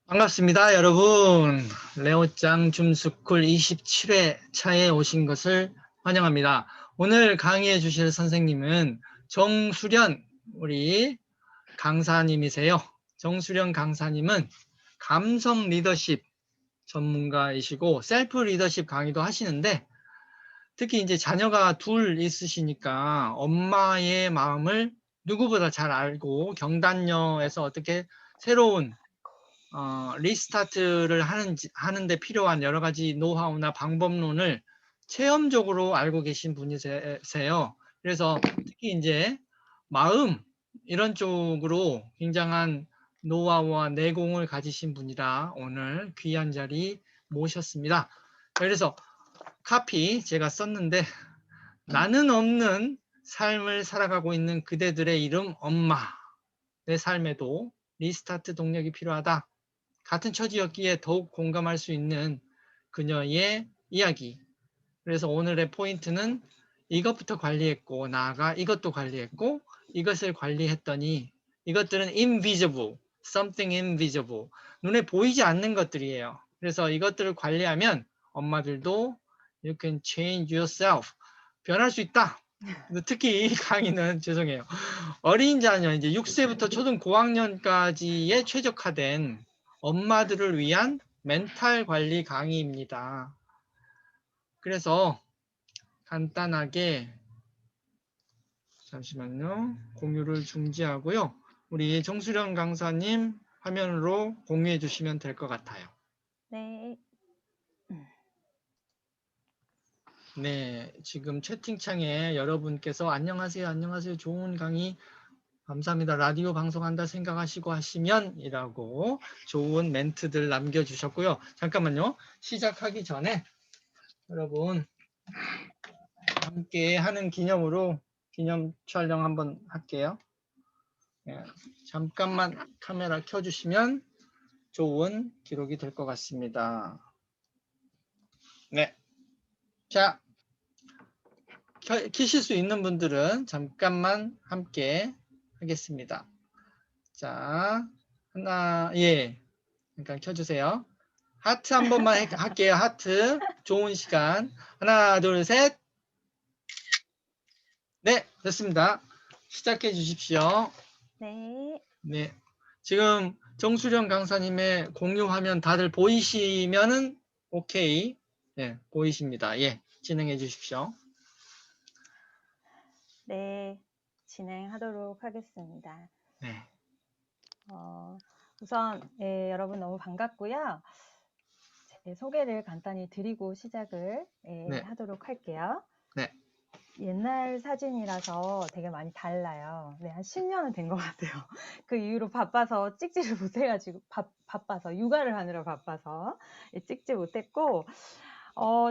반갑습니다, 여러분. 레오짱 줌스쿨 27회 차에 오신 것을 환영합니다. 오늘 강의해 주실 선생님은 정수련, 우리 강사님이세요. 정수련 강사님은 감성 리더십 전문가이시고 셀프 리더십 강의도 하시는데, 특히 이제 자녀가 둘 있으시니까 엄마의 마음을 누구보다 잘 알고 경단녀에서 어떻게 새로운 리스타트를 하는데 필요한 여러 가지 노하우나 방법론을 체험적으로 알고 계신 분이세요. 그래서 특히 이제 마음, 이런 쪽으로 굉장한 노하우와 내공을 가지신 분이라 오늘 귀한 자리 모셨습니다. 그래서 카피 제가 썼는데, 나는 없는 삶을 살아가고 있는 그대들의 이름 엄마. 내 삶에도 리스타트 동력이 필요하다. 같은 처지였기에 더욱 공감할 수 있는 그녀의 이야기. 그래서 오늘의 포인트는 이것부터 관리했고, 나아가 이것도 관리했고, 이것을 관리했더니 이것들은 invisible, something invisible, 눈에 보이지 않는 것들이에요. 그래서 이것들을 관리하면 엄마들도 you can change yourself, 변할 수 있다. 특히 이 강의는 죄송해요, 어린 자녀 이제 6세부터 초등 고학년까지에 최적화된 엄마들을 위한 멘탈 관리 강의입니다. 그래서 간단하게 잠시만요, 공유를 중지하고요. 우리 정수련 강사님 화면으로 공유해 주시면 될 것 같아요. 네. 네, 지금 채팅창에 여러분께서 안녕하세요, 안녕하세요, 좋은 강의 감사합니다, 라디오 방송한다 생각하시고 하시면 이라고 좋은 멘트들 남겨주셨고요. 잠깐만요. 시작하기 전에 여러분 함께 하는 기념으로 기념 촬영 한번 할게요. 네, 잠깐만 카메라 켜주시면 좋은 기록이 될 것 같습니다. 네. 자, 켜실 수 있는 분들은 잠깐만 함께 하겠습니다. 자, 하나, 예. 잠깐 켜주세요. 하트 한 번만 할게요. 하트. 좋은 시간. 하나, 둘, 셋. 네, 됐습니다. 시작해 주십시오. 네. 네. 지금 정수령 강사님의 공유 화면 다들 보이시면은 오케이. 네, 보이십니다. 예, 진행해 주십시오. 네. 진행하도록 하겠습니다. 네. 우선 여러분 너무 반갑고요. 제 소개를 간단히 드리고 시작을 네. 하도록 할게요. 네. 옛날 사진이라서 되게 많이 달라요. 네, 한 10년은 된 것 같아요. 그 이후로 바빠서 찍지를 못해가지고 바빠서 육아를 하느라 바빠서 찍지 못했고,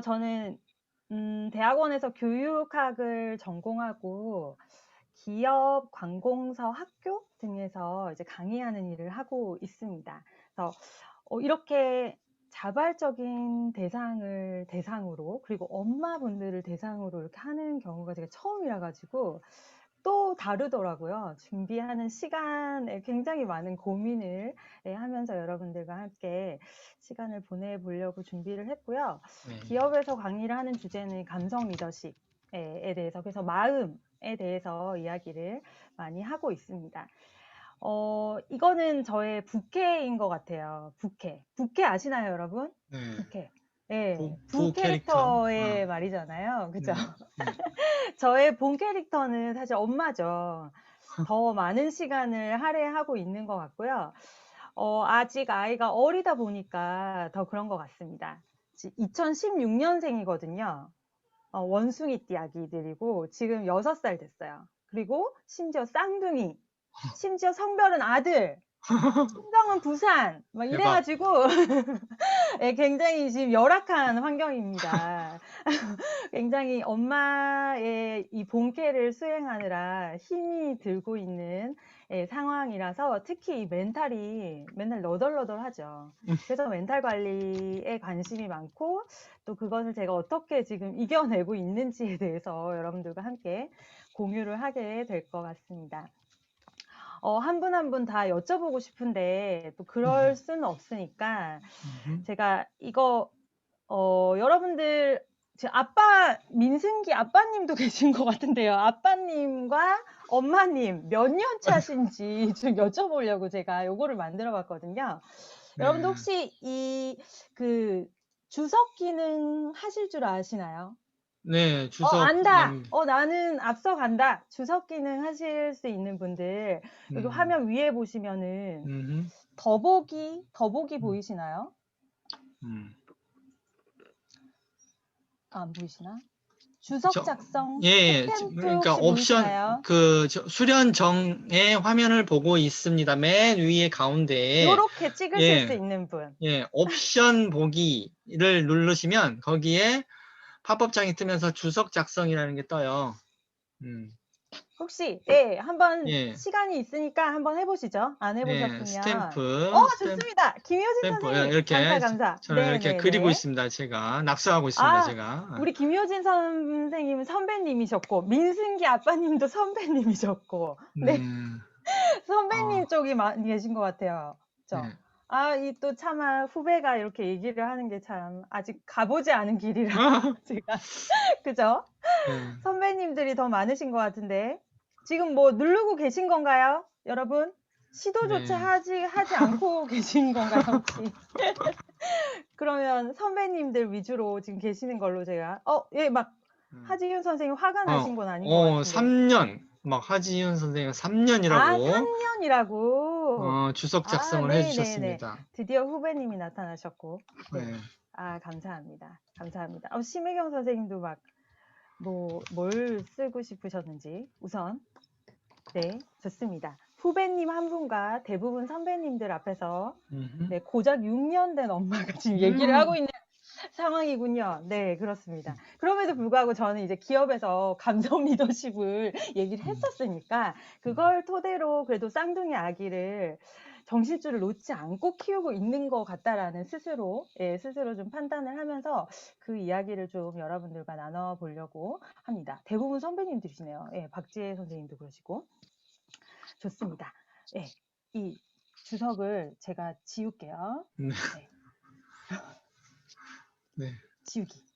저는 대학원에서 교육학을 전공하고 기업, 관공서, 학교 등에서 이제 강의하는 일을 하고 있습니다. 그래서 이렇게 자발적인 대상으로 그리고 엄마분들을 대상으로 이렇게 하는 경우가 제가 처음이라 가지고 또 다르더라고요. 준비하는 시간에 굉장히 많은 고민을 하면서 여러분들과 함께 시간을 보내보려고 준비를 했고요. 네. 기업에서 강의를 하는 주제는 감성 리더십에 대해서, 그래서 마음에 대해서 이야기를 많이 하고 있습니다. 이거는 저의 부캐인 것 같아요. 부캐 아시나요, 여러분? 네. 부캐. 네, 부 캐릭터의 말이잖아요. 그죠? 네. 저의 본 캐릭터는 사실 엄마죠. 더 많은 시간을 할애하고 있는 것 같고요. 아직 아이가 어리다 보니까 더 그런 것 같습니다. 2016년생이거든요. 원숭이띠 아기들이고 지금 6살 됐어요. 그리고 심지어 쌍둥이, 심지어 성별은 아들, 친정은 부산, 막 대박. 이래가지고 굉장히 지금 열악한 환경입니다. 굉장히 엄마의 이 본캐를 수행하느라 힘이 들고 있는 상황이라서 특히 이 멘탈이 맨날 너덜너덜하죠. 그래서 멘탈 관리에 관심이 많고 또 그것을 제가 어떻게 지금 이겨내고 있는지에 대해서 여러분들과 함께 공유를 하게 될 것 같습니다. 한 분 한 분 다 여쭤보고 싶은데 또 그럴 수는 없으니까 제가 이거 여러분들 지금 민승기 아빠님도 계신 것 같은데요. 아빠님과 엄마님 몇 년 차신지 좀 여쭤보려고 제가 요거를 만들어 봤거든요. 네. 여러분들 혹시 그 주석 기능 하실 줄 아시나요? 네, 주석 안다. 나는 앞서 간다. 주석 기능 하실 수 있는 분들 여기 화면 위에 보시면은 더보기 보이시나요? 안 보이시나? 주석 작성 예, 스탬프 그러니까 혹시 옵션 보이시나요? 수련 정의 화면을 보고 있습니다. 맨 위에 가운데에 요렇게 찍으실 수 예, 있는 분. 예, 옵션 보기를 누르시면 거기에 팝업창이 뜨면서 주석 작성이라는 게 떠요. 혹시 한번 예, 시간이 있으니까 한번 해보시죠. 안 네, 해보셨으면. 스탬프, 좋습니다. 김효진 선생님. 이렇게 감사. 저는 이렇게 네네네. 그리고 있습니다. 제가 낙서하고 있습니다. 아, 제가. 우리 김효진 선생님은 선배님이셨고, 민승기 아빠님도 선배님이셨고, 네, 네, 선배님 쪽이 많이 계신 것 같아요. 그죠? 네, 이 또 차마 후배가 이렇게 얘기를 하는 게 참 아직 가보지 않은 길이라 제가 그죠? 네. 선배님들이 더 많으신 것 같은데 지금 뭐 누르고 계신 건가요, 여러분? 시도조차 네. 하지 않고 계신 건가요, 혹시? 그러면 선배님들 위주로 지금 계시는 걸로 제가 막 하지윤 선생님 화가 나신 건 아닌 것 같은데 3년, 막 하지윤 선생님 3년이라고 3년이라고 주석 작성을 네네네 해주셨습니다. 드디어 후배님이 나타나셨고 네. 네. 감사합니다. 심혜경 선생님도 막 뭘 쓰고 싶으셨는지 우선 네, 좋습니다. 후배님 한 분과 대부분 선배님들 앞에서 네, 고작 6년 된 엄마가 지금 얘기를 하고 있는 상황이군요. 네, 그렇습니다. 그럼에도 불구하고 저는 이제 기업에서 감정 리더십을 얘기를 했었으니까 그걸 토대로 그래도 쌍둥이 아기를 정신줄을 놓지 않고 키우고 있는 것 같다라는 스스로 좀 판단을 하면서 그 이야기를 좀 여러분들과 나눠보려고 합니다. 대부분 선배님들이시네요. 박지혜 선생님도 그러시고. 좋습니다. 이 주석을 제가 지울게요. 네. 네. 네. 지우기.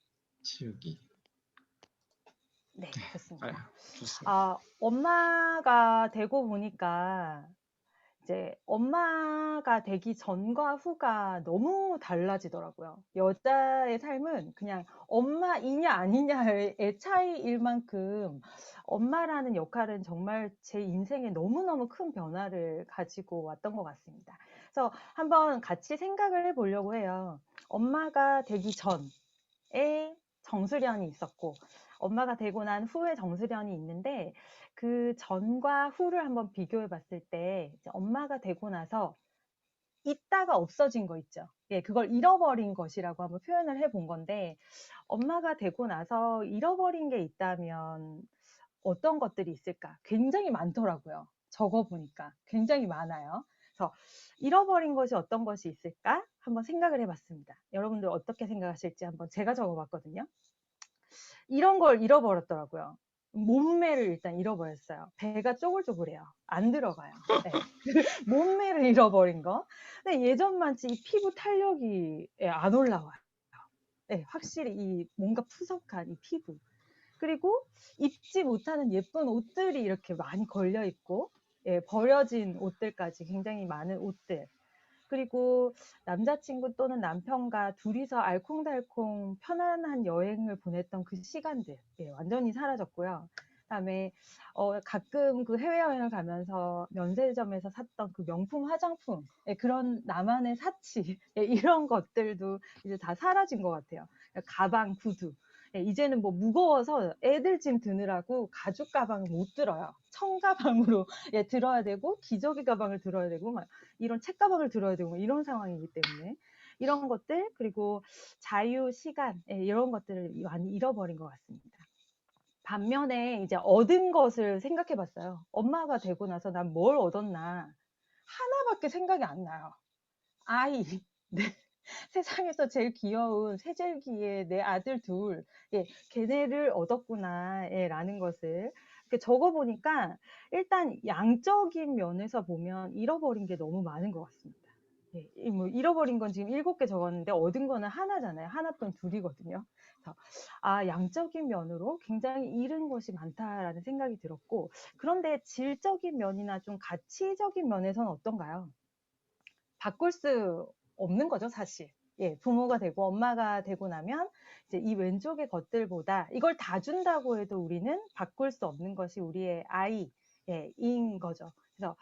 지우기. 네, 좋습니다. 좋습니다. 엄마가 되고 보니까 이제 엄마가 되기 전과 후가 너무 달라지더라고요. 여자의 삶은 그냥 엄마이냐 아니냐의 차이일 만큼 엄마라는 역할은 정말 제 인생에 너무너무 큰 변화를 가지고 왔던 것 같습니다. 그래서 한번 같이 생각을 해보려고 해요. 엄마가 되기 전에 정수련이 있었고 엄마가 되고 난 후에 정수련이 있는데 그 전과 후를 한번 비교해 봤을 때 엄마가 되고 나서 있다가 없어진 거 있죠. 그걸 잃어버린 것이라고 한번 표현을 해본 건데 엄마가 되고 나서 잃어버린 게 있다면 어떤 것들이 있을까? 굉장히 많더라고요. 적어보니까 굉장히 많아요. 그래서 잃어버린 것이 어떤 것이 있을까? 한번 생각을 해봤습니다. 여러분들 어떻게 생각하실지 한번 제가 적어봤거든요. 이런 걸 잃어버렸더라고요. 몸매를 일단 잃어버렸어요. 배가 쪼글쪼글해요. 안 들어가요. 네. 몸매를 잃어버린 거. 근데 예전만치 이 피부 탄력이 안 올라와요. 네, 확실히 이 뭔가 푸석한 이 피부. 그리고 입지 못하는 예쁜 옷들이 이렇게 많이 걸려 있고, 버려진 옷들까지 굉장히 많은 옷들. 그리고 남자친구 또는 남편과 둘이서 알콩달콩 편안한 여행을 보냈던 그 시간들 완전히 사라졌고요. 그다음에 가끔 그 해외여행을 가면서 면세점에서 샀던 그 명품 화장품 그런 나만의 사치 이런 것들도 이제 다 사라진 것 같아요. 가방, 구두 이제는 뭐 무거워서 애들 짐 드느라고 가죽 가방을 못 들어요. 청가방으로 들어야 되고 기저귀 가방을 들어야 되고 막 이런 책가방을 들어야 되고 이런 상황이기 때문에 이런 것들 그리고 자유 시간 이런 것들을 많이 잃어버린 것 같습니다. 반면에 이제 얻은 것을 생각해 봤어요. 엄마가 되고 나서 난 뭘 얻었나 하나밖에 생각이 안 나요. 아이 네. 세상에서 제일 귀여운 새절기의 내 아들 둘 걔네를 얻었구나 라는 것을 적어보니까 일단 양적인 면에서 보면 잃어버린 게 너무 많은 것 같습니다. 예, 뭐 잃어버린 건 지금 7개 적었는데 얻은 거는 하나잖아요. 하나 또는 둘이거든요. 그래서 양적인 면으로 굉장히 잃은 것이 많다라는 생각이 들었고, 그런데 질적인 면이나 좀 가치적인 면에서는 어떤가요? 바꿀 수 없는 거죠, 사실. 예, 부모가 되고 엄마가 되고 나면 이제 이 왼쪽의 것들보다 이걸 다 준다고 해도 우리는 바꿀 수 없는 것이 우리의 아이인 거죠. 그래서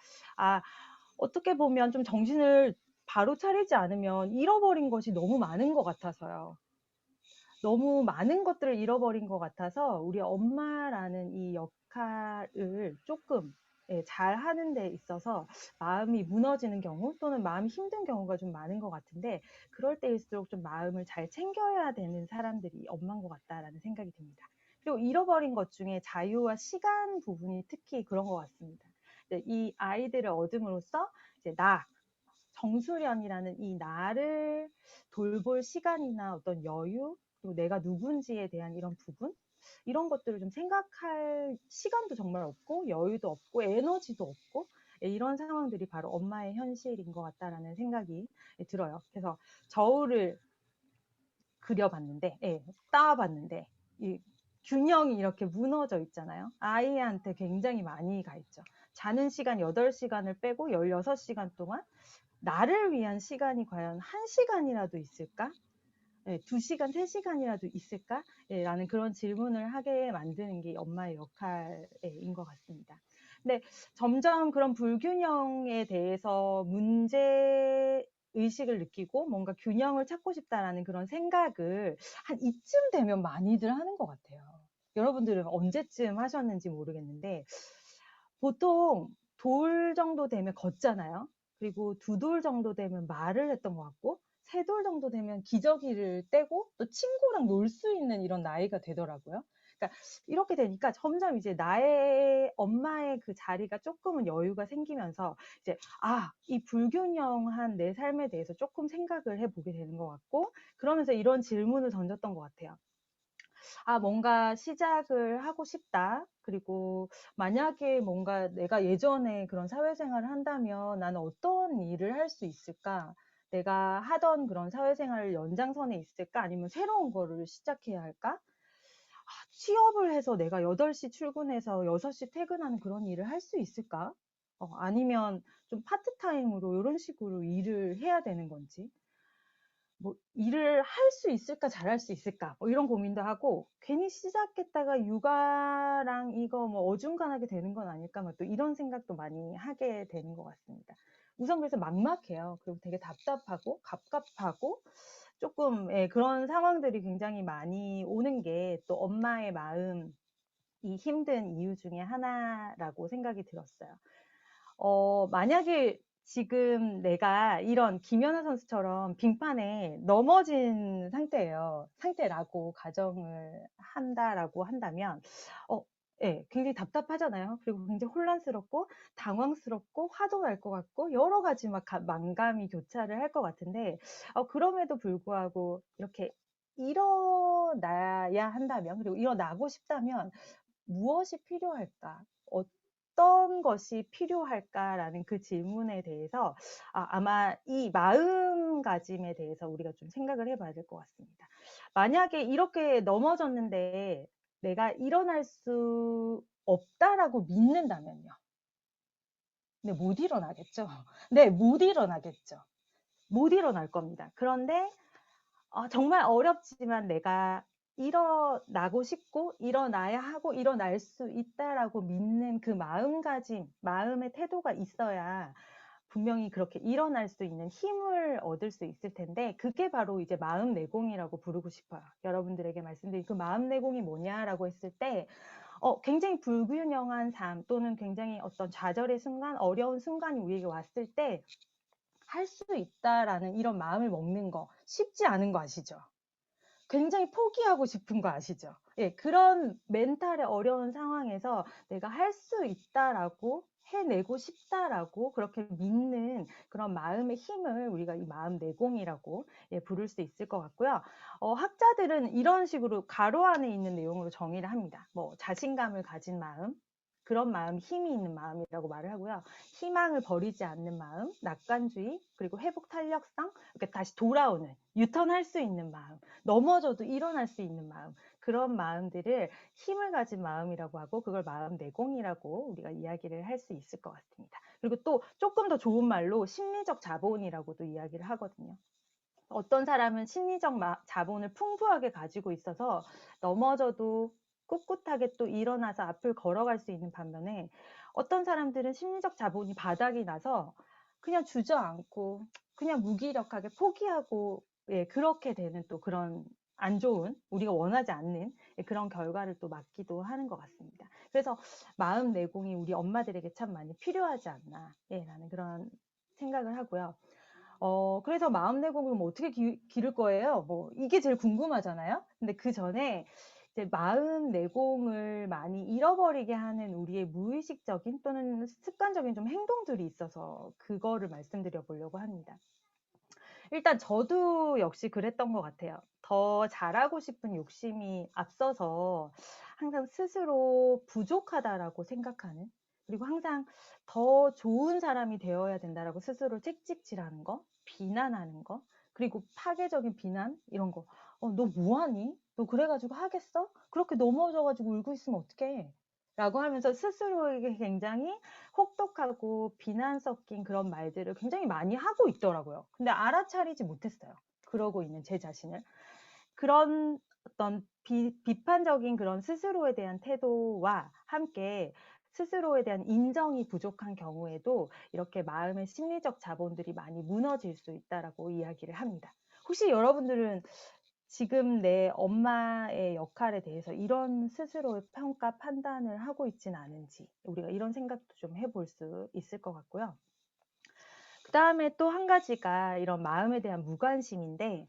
어떻게 보면 좀 정신을 바로 차리지 않으면 잃어버린 것이 너무 많은 것 같아서요. 너무 많은 것들을 잃어버린 것 같아서 우리 엄마라는 이 역할을 조금 잘 하는 데 있어서 마음이 무너지는 경우 또는 마음이 힘든 경우가 좀 많은 것 같은데, 그럴 때일수록 좀 마음을 잘 챙겨야 되는 사람들이 엄마인 것 같다라는 생각이 듭니다. 그리고 잃어버린 것 중에 자유와 시간 부분이 특히 그런 것 같습니다. 이 아이들을 얻음으로써 이제 정수련이라는 이 나를 돌볼 시간이나 어떤 여유, 또 내가 누군지에 대한 이런 부분, 이런 것들을 좀 생각할 시간도 정말 없고 여유도 없고 에너지도 없고, 이런 상황들이 바로 엄마의 현실인 것 같다라는 생각이 들어요. 그래서 저울을 그려봤는데, 쌓아봤는데 이 균형이 이렇게 무너져 있잖아요. 아이한테 굉장히 많이 가 있죠. 자는 시간 8시간을 빼고 16시간 동안 나를 위한 시간이 과연 1시간이라도 있을까? 2시간, 3시간이라도 있을까? 라는 그런 질문을 하게 만드는 게 엄마의 역할인 것 같습니다. 근데 점점 그런 불균형에 대해서 문제 의식을 느끼고 뭔가 균형을 찾고 싶다라는 그런 생각을 한 이쯤 되면 많이들 하는 것 같아요. 여러분들은 언제쯤 하셨는지 모르겠는데, 보통 돌 정도 되면 걷잖아요. 그리고 2돌 정도 되면 말을 했던 것 같고, 3돌 정도 되면 기저귀를 떼고 또 친구랑 놀 수 있는 이런 나이가 되더라고요. 그러니까 이렇게 되니까 점점 이제 나의 엄마의 그 자리가 조금은 여유가 생기면서 이제 이 불균형한 내 삶에 대해서 조금 생각을 해보게 되는 것 같고, 그러면서 이런 질문을 던졌던 것 같아요. 뭔가 시작을 하고 싶다. 그리고 만약에 뭔가 내가 예전에 그런 사회생활을 한다면 나는 어떤 일을 할 수 있을까? 내가 하던 그런 사회생활 연장선에 있을까? 아니면 새로운 거를 시작해야 할까? 취업을 해서 내가 8시 출근해서 6시 퇴근하는 그런 일을 할 수 있을까? 아니면 좀 파트타임으로 이런 식으로 일을 해야 되는 건지. 뭐 일을 할 수 있을까, 잘할 수 있을까, 뭐 이런 고민도 하고, 괜히 시작했다가 육아랑 이거 뭐 어중간하게 되는 건 아닐까, 뭐 또 이런 생각도 많이 하게 되는 것 같습니다. 우선 그래서 막막해요. 그리고 되게 답답하고 갑갑하고 조금 그런 상황들이 굉장히 많이 오는 게 또 엄마의 마음이 힘든 이유 중에 하나라고 생각이 들었어요. 만약에 지금 내가 이런 김연아 선수처럼 빙판에 넘어진 상태라고 가정을 한다라고 한다면, 굉장히 답답하잖아요. 그리고 굉장히 혼란스럽고 당황스럽고 화도 날 것 같고 여러 가지 막 만감이 교차를 할 것 같은데, 그럼에도 불구하고 이렇게 일어나야 한다면, 그리고 일어나고 싶다면 무엇이 필요할까? 어떤 것이 필요할까라는 그 질문에 대해서 아마 이 마음가짐에 대해서 우리가 좀 생각을 해봐야 될 것 같습니다. 만약에 이렇게 넘어졌는데 내가 일어날 수 없다라고 믿는다면요. 근데 못 일어나겠죠. 네, 못 일어나겠죠. 못 일어날 겁니다. 그런데 정말 어렵지만 내가 일어나고 싶고 일어나야 하고 일어날 수 있다라고 믿는 그 마음가짐, 마음의 태도가 있어야 분명히 그렇게 일어날 수 있는 힘을 얻을 수 있을 텐데, 그게 바로 이제 마음 내공이라고 부르고 싶어요. 여러분들에게 말씀드린 그 마음 내공이 뭐냐라고 했을 때, 굉장히 불균형한 삶 또는 굉장히 어떤 좌절의 순간, 어려운 순간이 우리에게 왔을 때 할 수 있다라는 이런 마음을 먹는 거 쉽지 않은 거 아시죠? 굉장히 포기하고 싶은 거 아시죠? 그런 멘탈의 어려운 상황에서 내가 할 수 있다라고 해내고 싶다라고 그렇게 믿는 그런 마음의 힘을 우리가 이 마음 내공이라고 부를 수 있을 것 같고요. 학자들은 이런 식으로 가로 안에 있는 내용으로 정의를 합니다. 뭐 자신감을 가진 마음, 그런 마음이 힘이 있는 마음이라고 말을 하고요. 희망을 버리지 않는 마음, 낙관주의, 그리고 회복 탄력성, 이렇게 다시 돌아오는, 유턴할 수 있는 마음, 넘어져도 일어날 수 있는 마음, 그런 마음들을 힘을 가진 마음이라고 하고, 그걸 마음 내공이라고 우리가 이야기를 할 수 있을 것 같습니다. 그리고 또 조금 더 좋은 말로 심리적 자본이라고도 이야기를 하거든요. 어떤 사람은 심리적 자본을 풍부하게 가지고 있어서 넘어져도 꿋꿋하게 또 일어나서 앞을 걸어갈 수 있는 반면에, 어떤 사람들은 심리적 자본이 바닥이 나서 그냥 주저앉고 그냥 무기력하게 포기하고, 예, 그렇게 되는 또 그런 안 좋은, 우리가 원하지 않는, 예, 그런 결과를 또 맞기도 하는 것 같습니다. 그래서 마음 내공이 우리 엄마들에게 참 많이 필요하지 않나, 예, 라는 그런 생각을 하고요. 그래서 마음 내공을 뭐 어떻게 기를 거예요? 뭐 이게 제일 궁금하잖아요. 근데 그 전에 이제 마음 내공을 많이 잃어버리게 하는 우리의 무의식적인 또는 습관적인 좀 행동들이 있어서 그거를 말씀드려 보려고 합니다. 일단 저도 역시 그랬던 것 같아요. 더 잘하고 싶은 욕심이 앞서서 항상 스스로 부족하다라고 생각하는, 그리고 항상 더 좋은 사람이 되어야 된다라고 스스로 채찍질하는 거, 비난하는 거, 그리고 파괴적인 비난 이런 거. 너 뭐하니? 너 그래가지고 하겠어? 그렇게 넘어져가지고 울고 있으면 어떡해? 라고 하면서 스스로에게 굉장히 혹독하고 비난 섞인 그런 말들을 굉장히 많이 하고 있더라고요. 근데 알아차리지 못했어요. 그러고 있는 제 자신을. 그런 어떤 비판적인 그런 스스로에 대한 태도와 함께 스스로에 대한 인정이 부족한 경우에도 이렇게 마음의 심리적 자본들이 많이 무너질 수 있다라고 이야기를 합니다. 혹시 여러분들은 지금 내 엄마의 역할에 대해서 이런 스스로의 평가 판단을 하고 있지는 않은지, 우리가 이런 생각도 좀 해볼 수 있을 것 같고요. 그 다음에 또 한 가지가 이런 마음에 대한 무관심인데,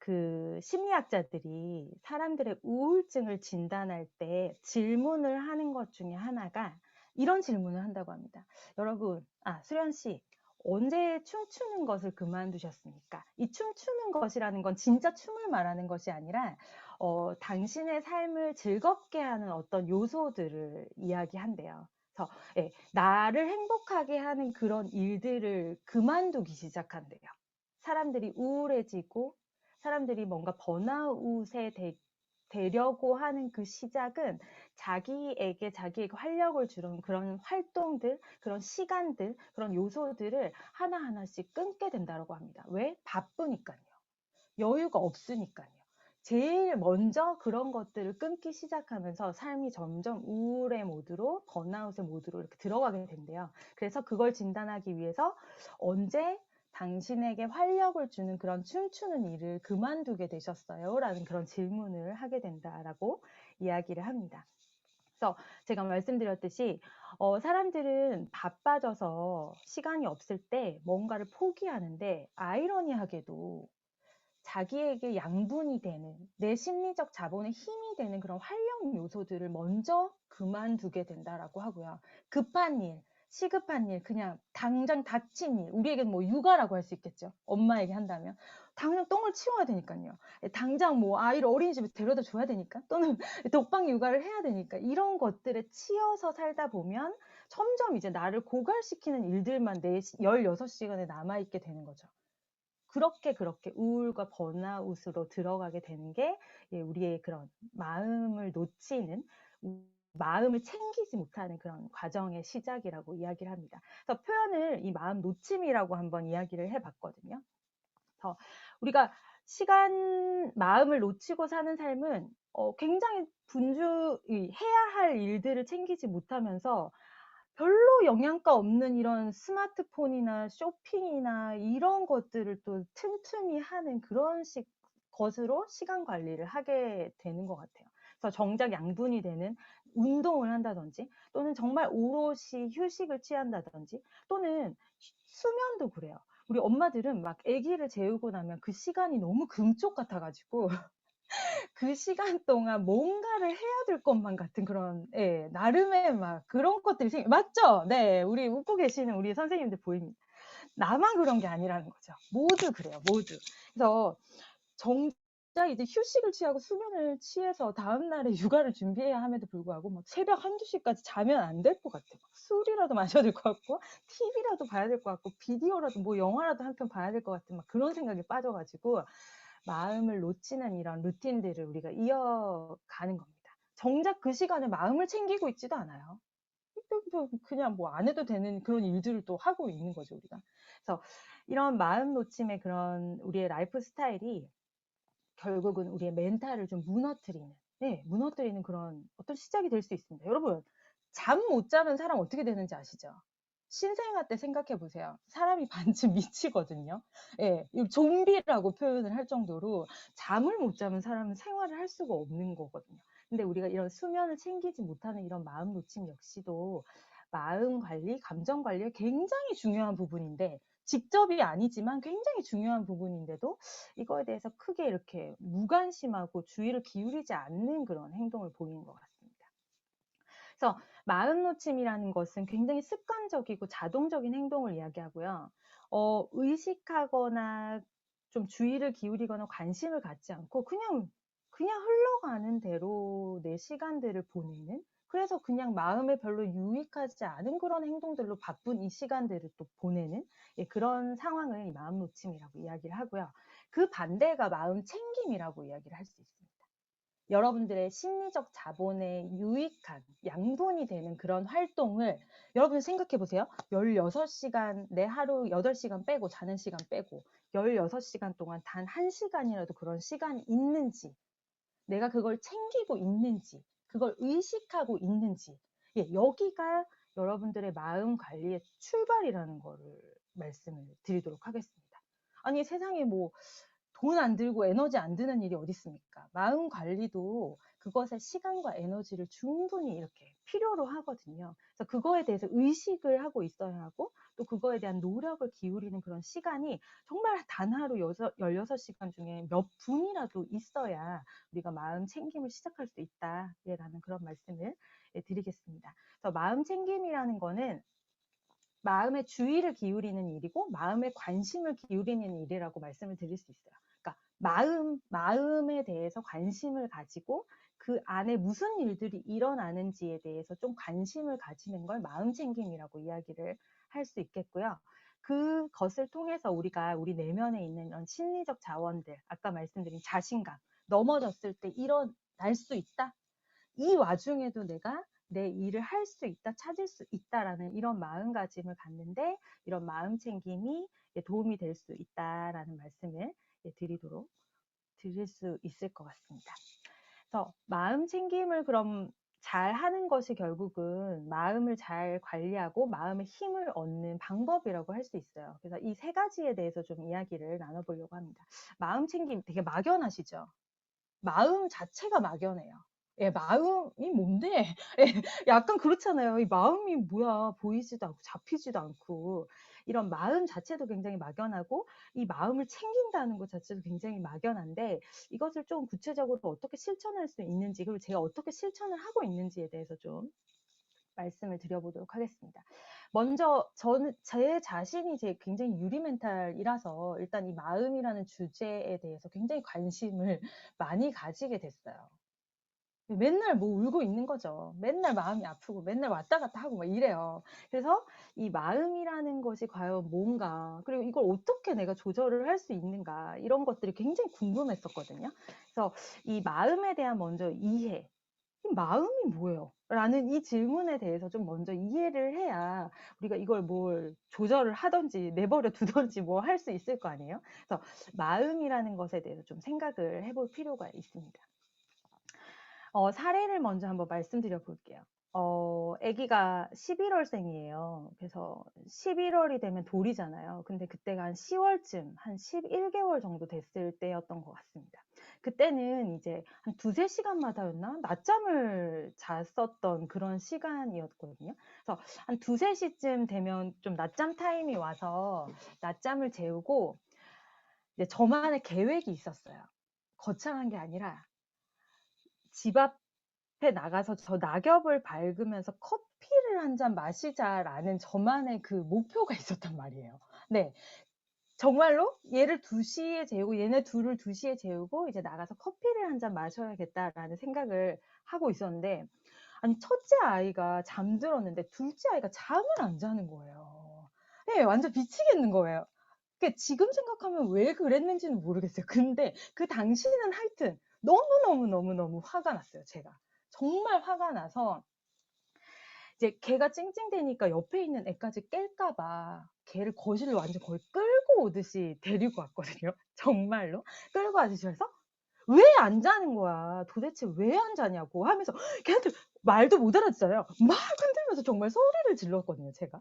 그 심리학자들이 사람들의 우울증을 진단할 때 질문을 하는 것 중에 하나가 이런 질문을 한다고 합니다. 여러분, 수련 씨, 언제 춤추는 것을 그만두셨습니까? 이 춤추는 것이라는 건 진짜 춤을 말하는 것이 아니라 당신의 삶을 즐겁게 하는 어떤 요소들을 이야기한대요. 그래서 예, 나를 행복하게 하는 그런 일들을 그만두기 시작한대요. 사람들이 우울해지고 사람들이 뭔가 번아웃에 되려고 하는 그 시작은 자기에게 활력을 주는 그런 활동들, 그런 시간들, 그런 요소들을 하나하나씩 끊게 된다고 합니다. 왜? 바쁘니까요. 여유가 없으니까요. 제일 먼저 그런 것들을 끊기 시작하면서 삶이 점점 우울의 모드로, 번아웃의 모드로 이렇게 들어가게 된대요. 그래서 그걸 진단하기 위해서 언제 당신에게 활력을 주는 그런 춤추는 일을 그만두게 되셨어요? 라는 그런 질문을 하게 된다라고 이야기를 합니다. 그래서 제가 말씀드렸듯이 사람들은 바빠져서 시간이 없을 때 뭔가를 포기하는데, 아이러니하게도 자기에게 양분이 되는, 내 심리적 자본의 힘이 되는 그런 활력 요소들을 먼저 그만두게 된다라고 하고요. 급한 일, 시급한 일, 그냥 당장 닥친 일, 우리에게는 뭐 육아라고 할 수 있겠죠. 엄마에게 한다면 당장 똥을 치워야 되니까요. 당장 뭐 아이를 어린이집에 데려다 줘야 되니까, 또는 독방 육아를 해야 되니까, 이런 것들에 치여서 살다 보면 점점 이제 나를 고갈시키는 일들만 내 16시간에 남아있게 되는 거죠. 그렇게 우울과 번아웃으로 들어가게 되는 게, 예, 우리의 그런 마음을 놓치는, 마음을 챙기지 못하는 그런 과정의 시작이라고 이야기를 합니다. 그래서 표현을 이 마음 놓침이라고 한번 이야기를 해봤거든요. 그래서 우리가 마음을 놓치고 사는 삶은 굉장히 해야 할 일들을 챙기지 못하면서 별로 영양가 없는 이런 스마트폰이나 쇼핑이나 이런 것들을 또 틈틈이 하는 그런 것으로 시간 관리를 하게 되는 것 같아요. 그래서 정작 양분이 되는 운동을 한다든지, 또는 정말 오롯이 휴식을 취한다든지, 또는 수면도 그래요. 우리 엄마들은 막 아기를 재우고 나면 그 시간이 너무 금쪽 같아가지고 그 시간 동안 뭔가를 해야 될 것만 같은 그런, 예, 나름의 막 그런 것들이 맞죠? 네, 우리 웃고 계시는 우리 선생님들 보입니다. 나만 그런 게 아니라는 거죠. 모두 그래요, 모두. 그래서 정작 갑자기 이제 휴식을 취하고 수면을 취해서 다음날에 육아를 준비해야 함에도 불구하고 막 새벽 1-2시까지 자면 안 될 것 같아. 막 술이라도 마셔야 될 것 같고, TV라도 봐야 될 것 같고, 비디오라도 뭐 영화라도 한 편 봐야 될 것 같은 막 그런 생각에 빠져가지고 마음을 놓치는 이런 루틴들을 우리가 이어가는 겁니다. 정작 그 시간에 마음을 챙기고 있지도 않아요. 그냥 뭐 안 해도 되는 그런 일들을 또 하고 있는 거죠, 우리가. 그래서 이런 마음 놓침의 그런 우리의 라이프 스타일이 결국은 우리의 멘탈을 좀 무너뜨리는, 네, 무너뜨리는 그런 어떤 시작이 될 수 있습니다. 여러분, 잠 못 자는 사람 어떻게 되는지 아시죠? 신생아 때 생각해 보세요. 사람이 반쯤 미치거든요. 예, 이 좀비라고 표현을 할 정도로 잠을 못 자면 사람은 생활을 할 수가 없는 거거든요. 근데 우리가 이런 수면을 챙기지 못하는 이런 마음 놓침 역시도 마음 관리, 감정 관리에 굉장히 중요한 부분인데, 직접이 아니지만 굉장히 중요한 부분인데도 이거에 대해서 크게 이렇게 무관심하고 주의를 기울이지 않는 그런 행동을 보이는 것 같습니다. 그래서 마음 놓침이라는 것은 굉장히 습관적이고 자동적인 행동을 이야기하고요. 의식하거나 좀 주의를 기울이거나 관심을 갖지 않고 그냥 흘러가는 대로 내 시간들을 보내는, 그래서 그냥 마음에 별로 유익하지 않은 그런 행동들로 바쁜 이 시간들을 또 보내는, 예, 그런 상황을 마음 놓침이라고 이야기를 하고요. 그 반대가 마음 챙김이라고 이야기를 할 수 있습니다. 여러분들의 심리적 자본에 유익한 양분이 되는 그런 활동을 여러분 생각해 보세요. 16시간, 내 하루 8시간 빼고 자는 시간 빼고 16시간 동안 단 1시간이라도 그런 시간이 있는지, 내가 그걸 챙기고 있는지, 그걸 의식하고 있는지, 예, 여기가 여러분들의 마음 관리의 출발이라는 거를 말씀을 드리도록 하겠습니다. 아니, 세상에 뭐 돈 안 들고 에너지 안 드는 일이 어디 있습니까? 마음 관리도 그것에 시간과 에너지를 충분히 이렇게 필요로 하거든요. 그래서 그거에 대해서 의식을 하고 있어야 하고, 또 그거에 대한 노력을 기울이는 그런 시간이 정말 단 하루 16시간 중에 몇 분이라도 있어야 우리가 마음 챙김을 시작할 수 있다라는 그런 말씀을 드리겠습니다. 그래서 마음 챙김이라는 거는 마음의 주의를 기울이는 일이고 마음에 관심을 기울이는 일이라고 말씀을 드릴 수 있어요. 그러니까 마음에 대해서 관심을 가지고 그 안에 무슨 일들이 일어나는지에 대해서 좀 관심을 가지는 걸 마음 챙김이라고 이야기를 할 수 있겠고요. 그것을 통해서 우리가 우리 내면에 있는 이런 심리적 자원들, 아까 말씀드린 자신감, 넘어졌을 때 일어날 수 있다. 이 와중에도 내가 내 일을 할 수 있다, 찾을 수 있다라는 이런 마음가짐을 갖는데 이런 마음 챙김이 도움이 될 수 있다라는 말씀을 드릴 수 있을 것 같습니다. 그래서 마음 챙김을 그럼 잘 하는 것이 결국은 마음을 잘 관리하고 마음의 힘을 얻는 방법이라고 할 수 있어요. 그래서 이 세 가지에 대해서 좀 이야기를 나눠보려고 합니다. 마음 챙김 되게 막연하시죠? 마음 자체가 막연해요. 예, 마음이 뭔데? 예, 약간 그렇잖아요. 이 마음이 뭐야? 보이지도 않고 잡히지도 않고. 이런 마음 자체도 굉장히 막연하고 이 마음을 챙긴다는 것 자체도 굉장히 막연한데, 이것을 좀 구체적으로 어떻게 실천할 수 있는지, 그리고 제가 어떻게 실천을 하고 있는지에 대해서 좀 말씀을 드려보도록 하겠습니다. 먼저 저는 제 자신이 굉장히 유리 멘탈이라서 일단 이 마음이라는 주제에 대해서 굉장히 관심을 많이 가지게 됐어요. 맨날 뭐 울고 있는 거죠. 맨날 마음이 아프고 맨날 왔다 갔다 하고 막 이래요. 그래서 이 마음이라는 것이 과연 뭔가, 그리고 이걸 어떻게 내가 조절을 할 수 있는가, 이런 것들이 굉장히 궁금했었거든요. 그래서 이 마음에 대한 먼저 이해, 이 마음이 뭐예요? 라는 이 질문에 대해서 좀 먼저 이해를 해야 우리가 이걸 뭘 조절을 하든지 내버려 두든지 뭐 할 수 있을 거 아니에요? 그래서 마음이라는 것에 대해서 좀 생각을 해볼 필요가 있습니다. 사례를 먼저 한번 말씀드려 볼게요. 아기가 11월생이에요. 그래서 11월이 되면 돌이잖아요. 근데 그때가 한 10월쯤, 한 11개월 정도 됐을 때였던 것 같습니다. 그때는 이제 한 2-3시간마다였나? 낮잠을 잤었던 그런 시간이었거든요. 그래서 한 2-3시쯤 되면 좀 낮잠 타임이 와서 낮잠을 재우고 이제 저만의 계획이 있었어요. 거창한 게 아니라 집 앞에 나가서 저 낙엽을 밟으면서 커피를 한 잔 마시자라는 저만의 그 목표가 있었단 말이에요. 네. 정말로 얘를 2시에 재우고 얘네 둘을 2시에 재우고 이제 나가서 커피를 한 잔 마셔야겠다라는 생각을 하고 있었는데 아니 첫째 아이가 잠들었는데 둘째 아이가 잠을 안 자는 거예요. 예, 완전 미치겠는 거예요. 지금 생각하면 왜 그랬는지는 모르겠어요. 근데 그 당시는 하여튼 너무너무너무너무 화가 났어요, 제가. 정말 화가 나서 이제 걔가 찡찡대니까 옆에 있는 애까지 깰까봐 걔를 거실로 완전 거의 끌고 오듯이 데리고 왔거든요. 정말로. 끌고 와주셔서 왜 안 자는 거야? 도대체 왜 안 자냐고 하면서 걔한테 말도 못 알아듣잖아요. 막 흔들면서 정말 소리를 질렀거든요, 제가.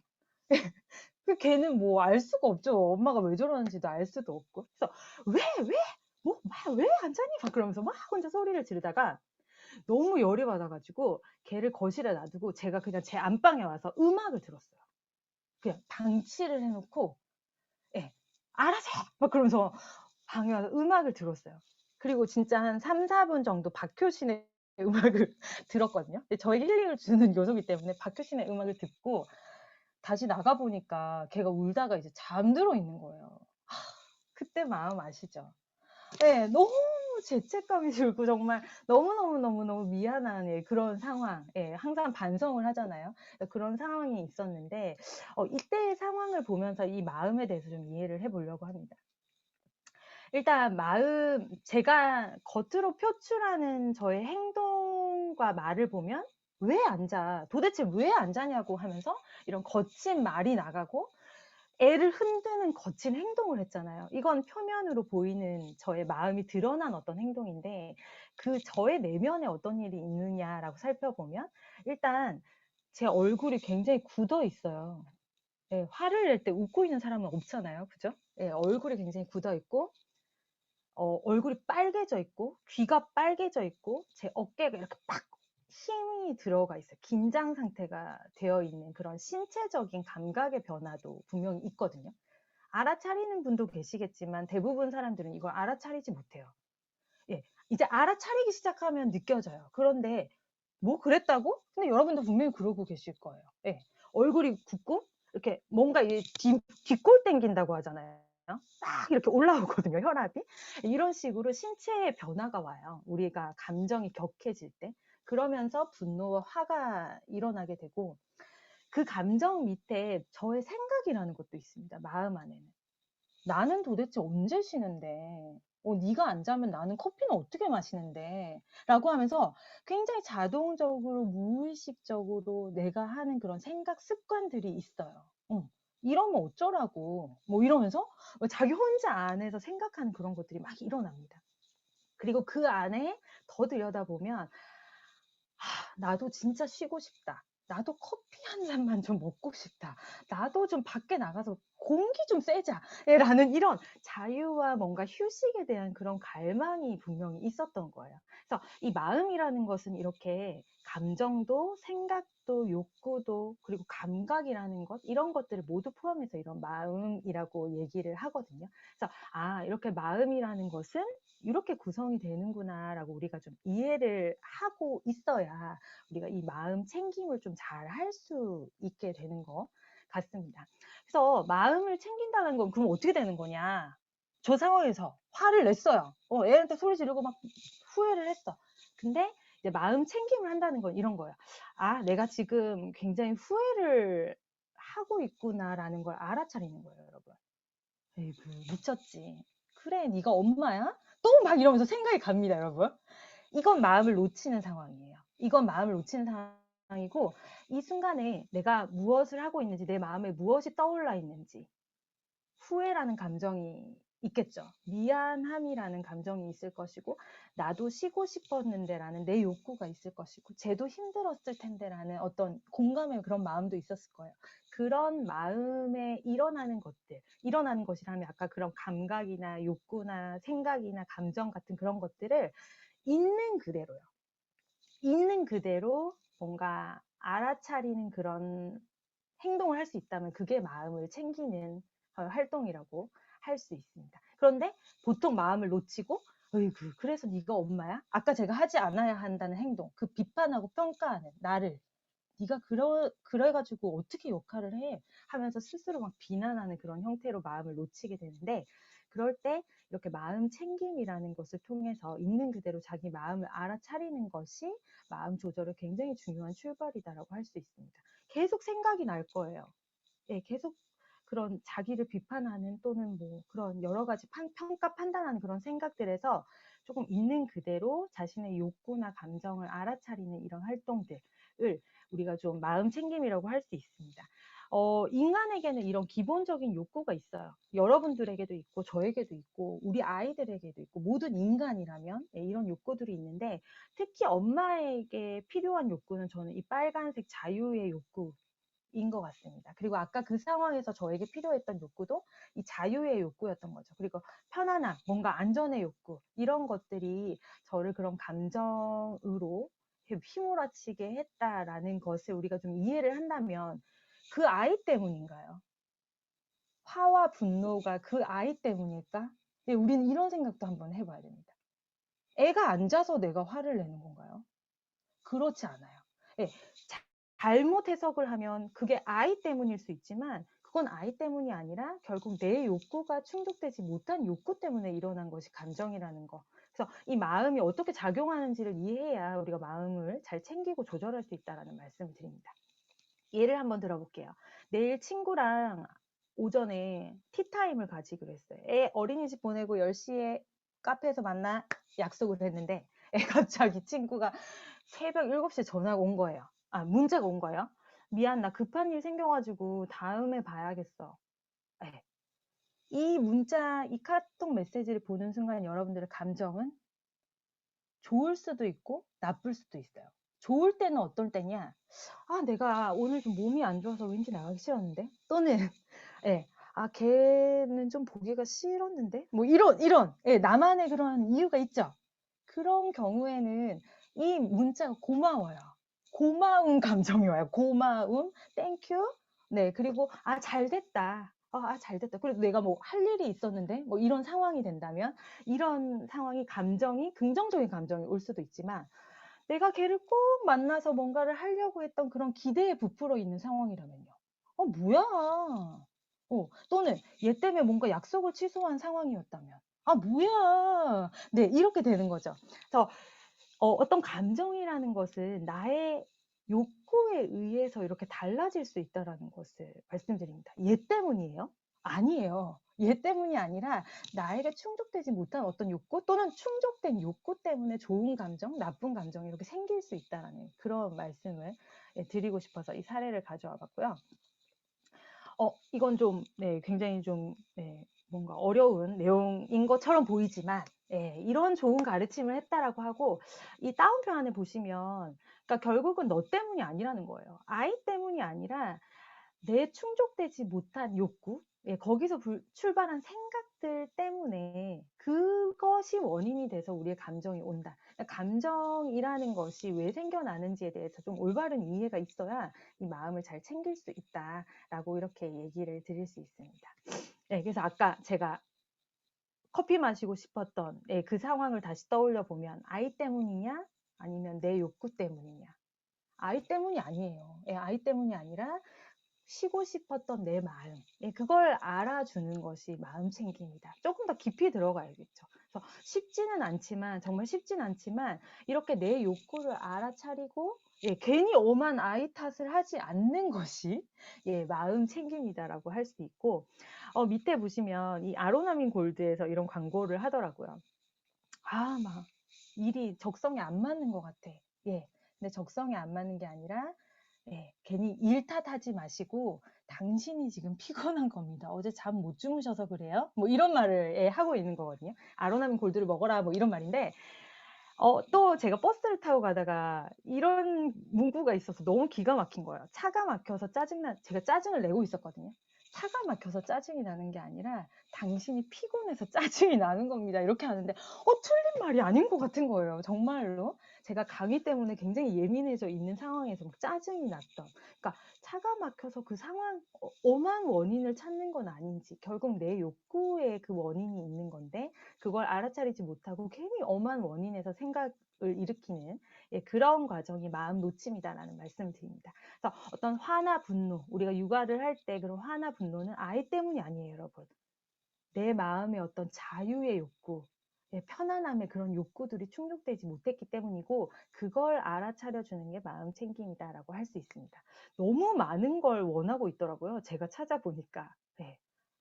걔는 뭐 알 수가 없죠. 엄마가 왜 저러는지도 알 수도 없고. 그래서 왜, 왜, 뭐, 왜 안 자니? 막 그러면서 막 혼자 소리를 지르다가 너무 열이 받아가지고 걔를 거실에 놔두고 제가 그냥 제 안방에 와서 음악을 들었어요. 그냥 방치를 해놓고, 예, 알아서 해! 막 그러면서 방에 와서 음악을 들었어요. 그리고 진짜 한 3, 4분 정도 박효신의 음악을 들었거든요. 근데 저에게 힐링을 주는 요소이기 때문에 박효신의 음악을 듣고 다시 나가보니까 걔가 울다가 이제 잠들어 있는 거예요. 그때 마음 아시죠? 네, 너무 죄책감이 들고 정말 너무너무너무너무 미안한 예, 그런 상황. 예, 항상 반성을 하잖아요. 그런 상황이 있었는데 이때의 상황을 보면서 이 마음에 대해서 좀 이해를 해보려고 합니다. 일단 마음, 제가 겉으로 표출하는 저의 행동과 말을 보면 왜 안 자? 도대체 왜 안 자냐고 하면서 이런 거친 말이 나가고 애를 흔드는 거친 행동을 했잖아요. 이건 표면으로 보이는 저의 마음이 드러난 어떤 행동인데 그 저의 내면에 어떤 일이 있느냐라고 살펴보면 일단 제 얼굴이 굉장히 굳어 있어요. 예, 화를 낼 때 웃고 있는 사람은 없잖아요. 그죠? 예, 얼굴이 굉장히 굳어 있고 얼굴이 빨개져 있고 귀가 빨개져 있고 제 어깨가 이렇게 팍 힘이 들어가 있어요. 긴장 상태가 되어 있는 그런 신체적인 감각의 변화도 분명히 있거든요. 알아차리는 분도 계시겠지만 대부분 사람들은 이걸 알아차리지 못해요. 예, 이제 알아차리기 시작하면 느껴져요. 그런데 뭐 그랬다고? 근데 여러분도 분명히 그러고 계실 거예요. 예, 얼굴이 굳고 이렇게 뭔가 뒷골 땡긴다고 하잖아요. 딱 이렇게 올라오거든요, 혈압이. 이런 식으로 신체의 변화가 와요. 우리가 감정이 격해질 때. 그러면서 분노와 화가 일어나게 되고 그 감정 밑에 저의 생각이라는 것도 있습니다. 마음 안에는. 나는 도대체 언제 쉬는데? 네가 안 자면 나는 커피는 어떻게 마시는데? 라고 하면서 굉장히 자동적으로 무의식적으로 내가 하는 그런 생각 습관들이 있어요. 이러면 어쩌라고? 뭐 이러면서 자기 혼자 안에서 생각하는 그런 것들이 막 일어납니다. 그리고 그 안에 더 들여다보면 나도 진짜 쉬고 싶다. 나도 커피 한 잔만 좀 먹고 싶다. 나도 좀 밖에 나가서 공기 좀 쐬자. 라는 이런 자유와 뭔가 휴식에 대한 그런 갈망이 분명히 있었던 거예요. 그래서 이 마음이라는 것은 이렇게 감정도 생각도 욕구도 그리고 감각이라는 것 이런 것들을 모두 포함해서 이런 마음이라고 얘기를 하거든요. 그래서 이렇게 마음이라는 것은 이렇게 구성이 되는구나라고 우리가 좀 이해를 하고 있어야 우리가 이 마음 챙김을 좀 잘 할 수 있게 되는 것 같습니다. 그래서 마음을 챙긴다는 건 그럼 어떻게 되는 거냐? 저 상황에서 화를 냈어요. 애한테 소리 지르고 막 후회를 했어. 근데 이제 마음 챙김을 한다는 건 이런 거예요. 내가 지금 굉장히 후회를 하고 있구나라는 걸 알아차리는 거예요, 여러분. 에이구, 미쳤지. 그래, 네가 엄마야? 또 막 이러면서 생각이 갑니다, 여러분. 이건 마음을 놓치는 상황이에요. 이건 마음을 놓치는 상황이고 이 순간에 내가 무엇을 하고 있는지 내 마음에 무엇이 떠올라 있는지 후회라는 감정이 있겠죠. 미안함이라는 감정이 있을 것이고 나도 쉬고 싶었는데라는 내 욕구가 있을 것이고 쟤도 힘들었을 텐데라는 어떤 공감의 그런 마음도 있었을 거예요. 그런 마음에 일어나는 것이라면 아까 그런 감각이나 욕구나 생각이나 감정 같은 그런 것들을 있는 그대로요. 있는 그대로 뭔가 알아차리는 그런 행동을 할 수 있다면 그게 마음을 챙기는 활동이라고 할 수 있습니다. 그런데 보통 마음을 놓치고 어이구 그래서 네가 엄마야? 아까 제가 하지 않아야 한다는 행동, 그 비판하고 평가하는 나를 네가 그래가지고 어떻게 역할을 해? 하면서 스스로 막 비난하는 그런 형태로 마음을 놓치게 되는데 그럴 때 이렇게 마음 챙김이라는 것을 통해서 있는 그대로 자기 마음을 알아차리는 것이 마음 조절에 굉장히 중요한 출발이다라고 할 수 있습니다. 계속 생각이 날 거예요. 예, 계속 그런 자기를 비판하는 또는 뭐 그런 여러 가지 평가 판단하는 그런 생각들에서 조금 있는 그대로 자신의 욕구나 감정을 알아차리는 이런 활동들을 우리가 좀 마음 챙김이라고 할 수 있습니다. 인간에게는 이런 기본적인 욕구가 있어요. 여러분들에게도 있고 저에게도 있고 우리 아이들에게도 있고 모든 인간이라면 예, 이런 욕구들이 있는데 특히 엄마에게 필요한 욕구는 저는 이 빨간색 자유의 욕구 인 것 같습니다. 그리고 아까 그 상황에서 저에게 필요했던 욕구도 이 자유의 욕구였던 거죠. 그리고 편안함, 뭔가 안전의 욕구, 이런 것들이 저를 그런 감정으로 휘몰아치게 했다라는 것을 우리가 좀 이해를 한다면 그 아이 때문인가요? 화와 분노가 그 아이 때문일까? 네, 우리는 이런 생각도 한번 해봐야 됩니다. 애가 안 자서 내가 화를 내는 건가요? 그렇지 않아요. 예, 잘못 해석을 하면 그게 아이 때문일 수 있지만 그건 아이 때문이 아니라 결국 내 욕구가 충족되지 못한 욕구 때문에 일어난 것이 감정이라는 거. 그래서 이 마음이 어떻게 작용하는지를 이해해야 우리가 마음을 잘 챙기고 조절할 수 있다는 말씀을 드립니다. 예를 한번 들어볼게요. 내일 친구랑 오전에 티타임을 가지기로 했어요. 애 어린이집 보내고 10시에 카페에서 만나 약속을 했는데 갑자기 친구가 새벽 7시에 전화가 온 거예요. 문자가 온 거예요. 미안, 나 급한 일 생겨가지고 다음에 봐야겠어. 네. 이 문자, 이 카톡 메시지를 보는 순간 여러분들의 감정은 좋을 수도 있고 나쁠 수도 있어요. 좋을 때는 어떨 때냐? 내가 오늘 좀 몸이 안 좋아서 왠지 나가기 싫었는데? 또는, 예, 걔는 좀 보기가 싫었는데? 뭐 이런, 예, 나만의 그런 이유가 있죠. 그런 경우에는 이 문자가 고마워요. 고마운 감정이 와요. 고마움, 땡큐. 네, 그리고 잘 됐다. 잘 됐다. 그래도 내가 뭐 할 일이 있었는데 뭐 이런 상황이 된다면 이런 상황이 감정이 긍정적인 감정이 올 수도 있지만 내가 걔를 꼭 만나서 뭔가를 하려고 했던 그런 기대에 부풀어 있는 상황이라면요. 뭐야. 또는 얘 때문에 뭔가 약속을 취소한 상황이었다면 뭐야. 네, 이렇게 되는 거죠. 그래서 어떤 감정이라는 것은 나의 욕구에 의해서 이렇게 달라질 수 있다는 것을 말씀드립니다. 얘 때문이에요? 아니에요. 얘 때문이 아니라 나에게 충족되지 못한 어떤 욕구 또는 충족된 욕구 때문에 좋은 감정, 나쁜 감정이 이렇게 생길 수 있다는 그런 말씀을 드리고 싶어서 이 사례를 가져와 봤고요. 이건 좀 굉장히 좀 뭔가 어려운 내용인 것처럼 보이지만 이런 좋은 가르침을 했다라고 하고 이 따옴표 안에 보시면 그러니까 결국은 너 때문이 아니라는 거예요. 아이 때문이 아니라 내 충족되지 못한 욕구, 거기서 출발한 생각들 때문에 그것이 원인이 돼서 우리의 감정이 온다. 그러니까 감정이라는 것이 왜 생겨나는지에 대해서 좀 올바른 이해가 있어야 이 마음을 잘 챙길 수 있다라고 이렇게 얘기를 드릴 수 있습니다. 그래서 아까 제가 커피 마시고 싶었던 그 상황을 다시 떠올려 보면 아이 때문이냐 아니면 내 욕구 때문이냐. 아이 때문이 아니에요. 아이 때문이 아니라 쉬고 싶었던 내 마음, 그걸 알아주는 것이 마음 챙김이다. 조금 더 깊이 들어가야겠죠. 그래서 쉽지는 않지만 정말 쉽진 않지만 이렇게 내 욕구를 알아차리고 괜히 엄한 아이 탓을 하지 않는 것이 마음 챙김이다라고 할 수 있고 밑에 보시면 이 아로나민 골드에서 이런 광고를 하더라고요. 막 일이 적성에 안 맞는 것 같아. 근데 적성에 안 맞는 게 아니라 괜히 일 탓하지 마시고 당신이 지금 피곤한 겁니다. 어제 잠 못 주무셔서 그래요? 뭐 이런 말을 하고 있는 거거든요. 아로나민 골드를 먹어라 뭐 이런 말인데 또 제가 버스를 타고 가다가 이런 문구가 있어서 너무 기가 막힌 거예요. 차가 막혀서 제가 짜증을 내고 있었거든요. 차가 막혀서 짜증이 나는 게 아니라 당신이 피곤해서 짜증이 나는 겁니다. 이렇게 하는데 틀린 말이 아닌 것 같은 거예요. 정말로. 제가 감기 때문에 굉장히 예민해져 있는 상황에서 막 짜증이 났던, 그러니까 차가 막혀서 그 상황, 엄한 원인을 찾는 건 아닌지, 결국 내 욕구에 그 원인이 있는 건데 그걸 알아차리지 못하고 괜히 엄한 원인에서 생각을 일으키는, 예, 그런 과정이 마음 놓침이다라는 말씀을 드립니다. 그래서 어떤 화나 분노, 우리가 육아를 할 때 그런 화나 분노는 아이 때문이 아니에요, 여러분. 내 마음의 어떤 자유의 욕구, 예, 편안함의 그런 욕구들이 충족되지 못했기 때문이고, 그걸 알아차려 주는 게 마음 챙김이다라고 할 수 있습니다. 너무 많은 걸 원하고 있더라고요. 제가 찾아보니까. 예,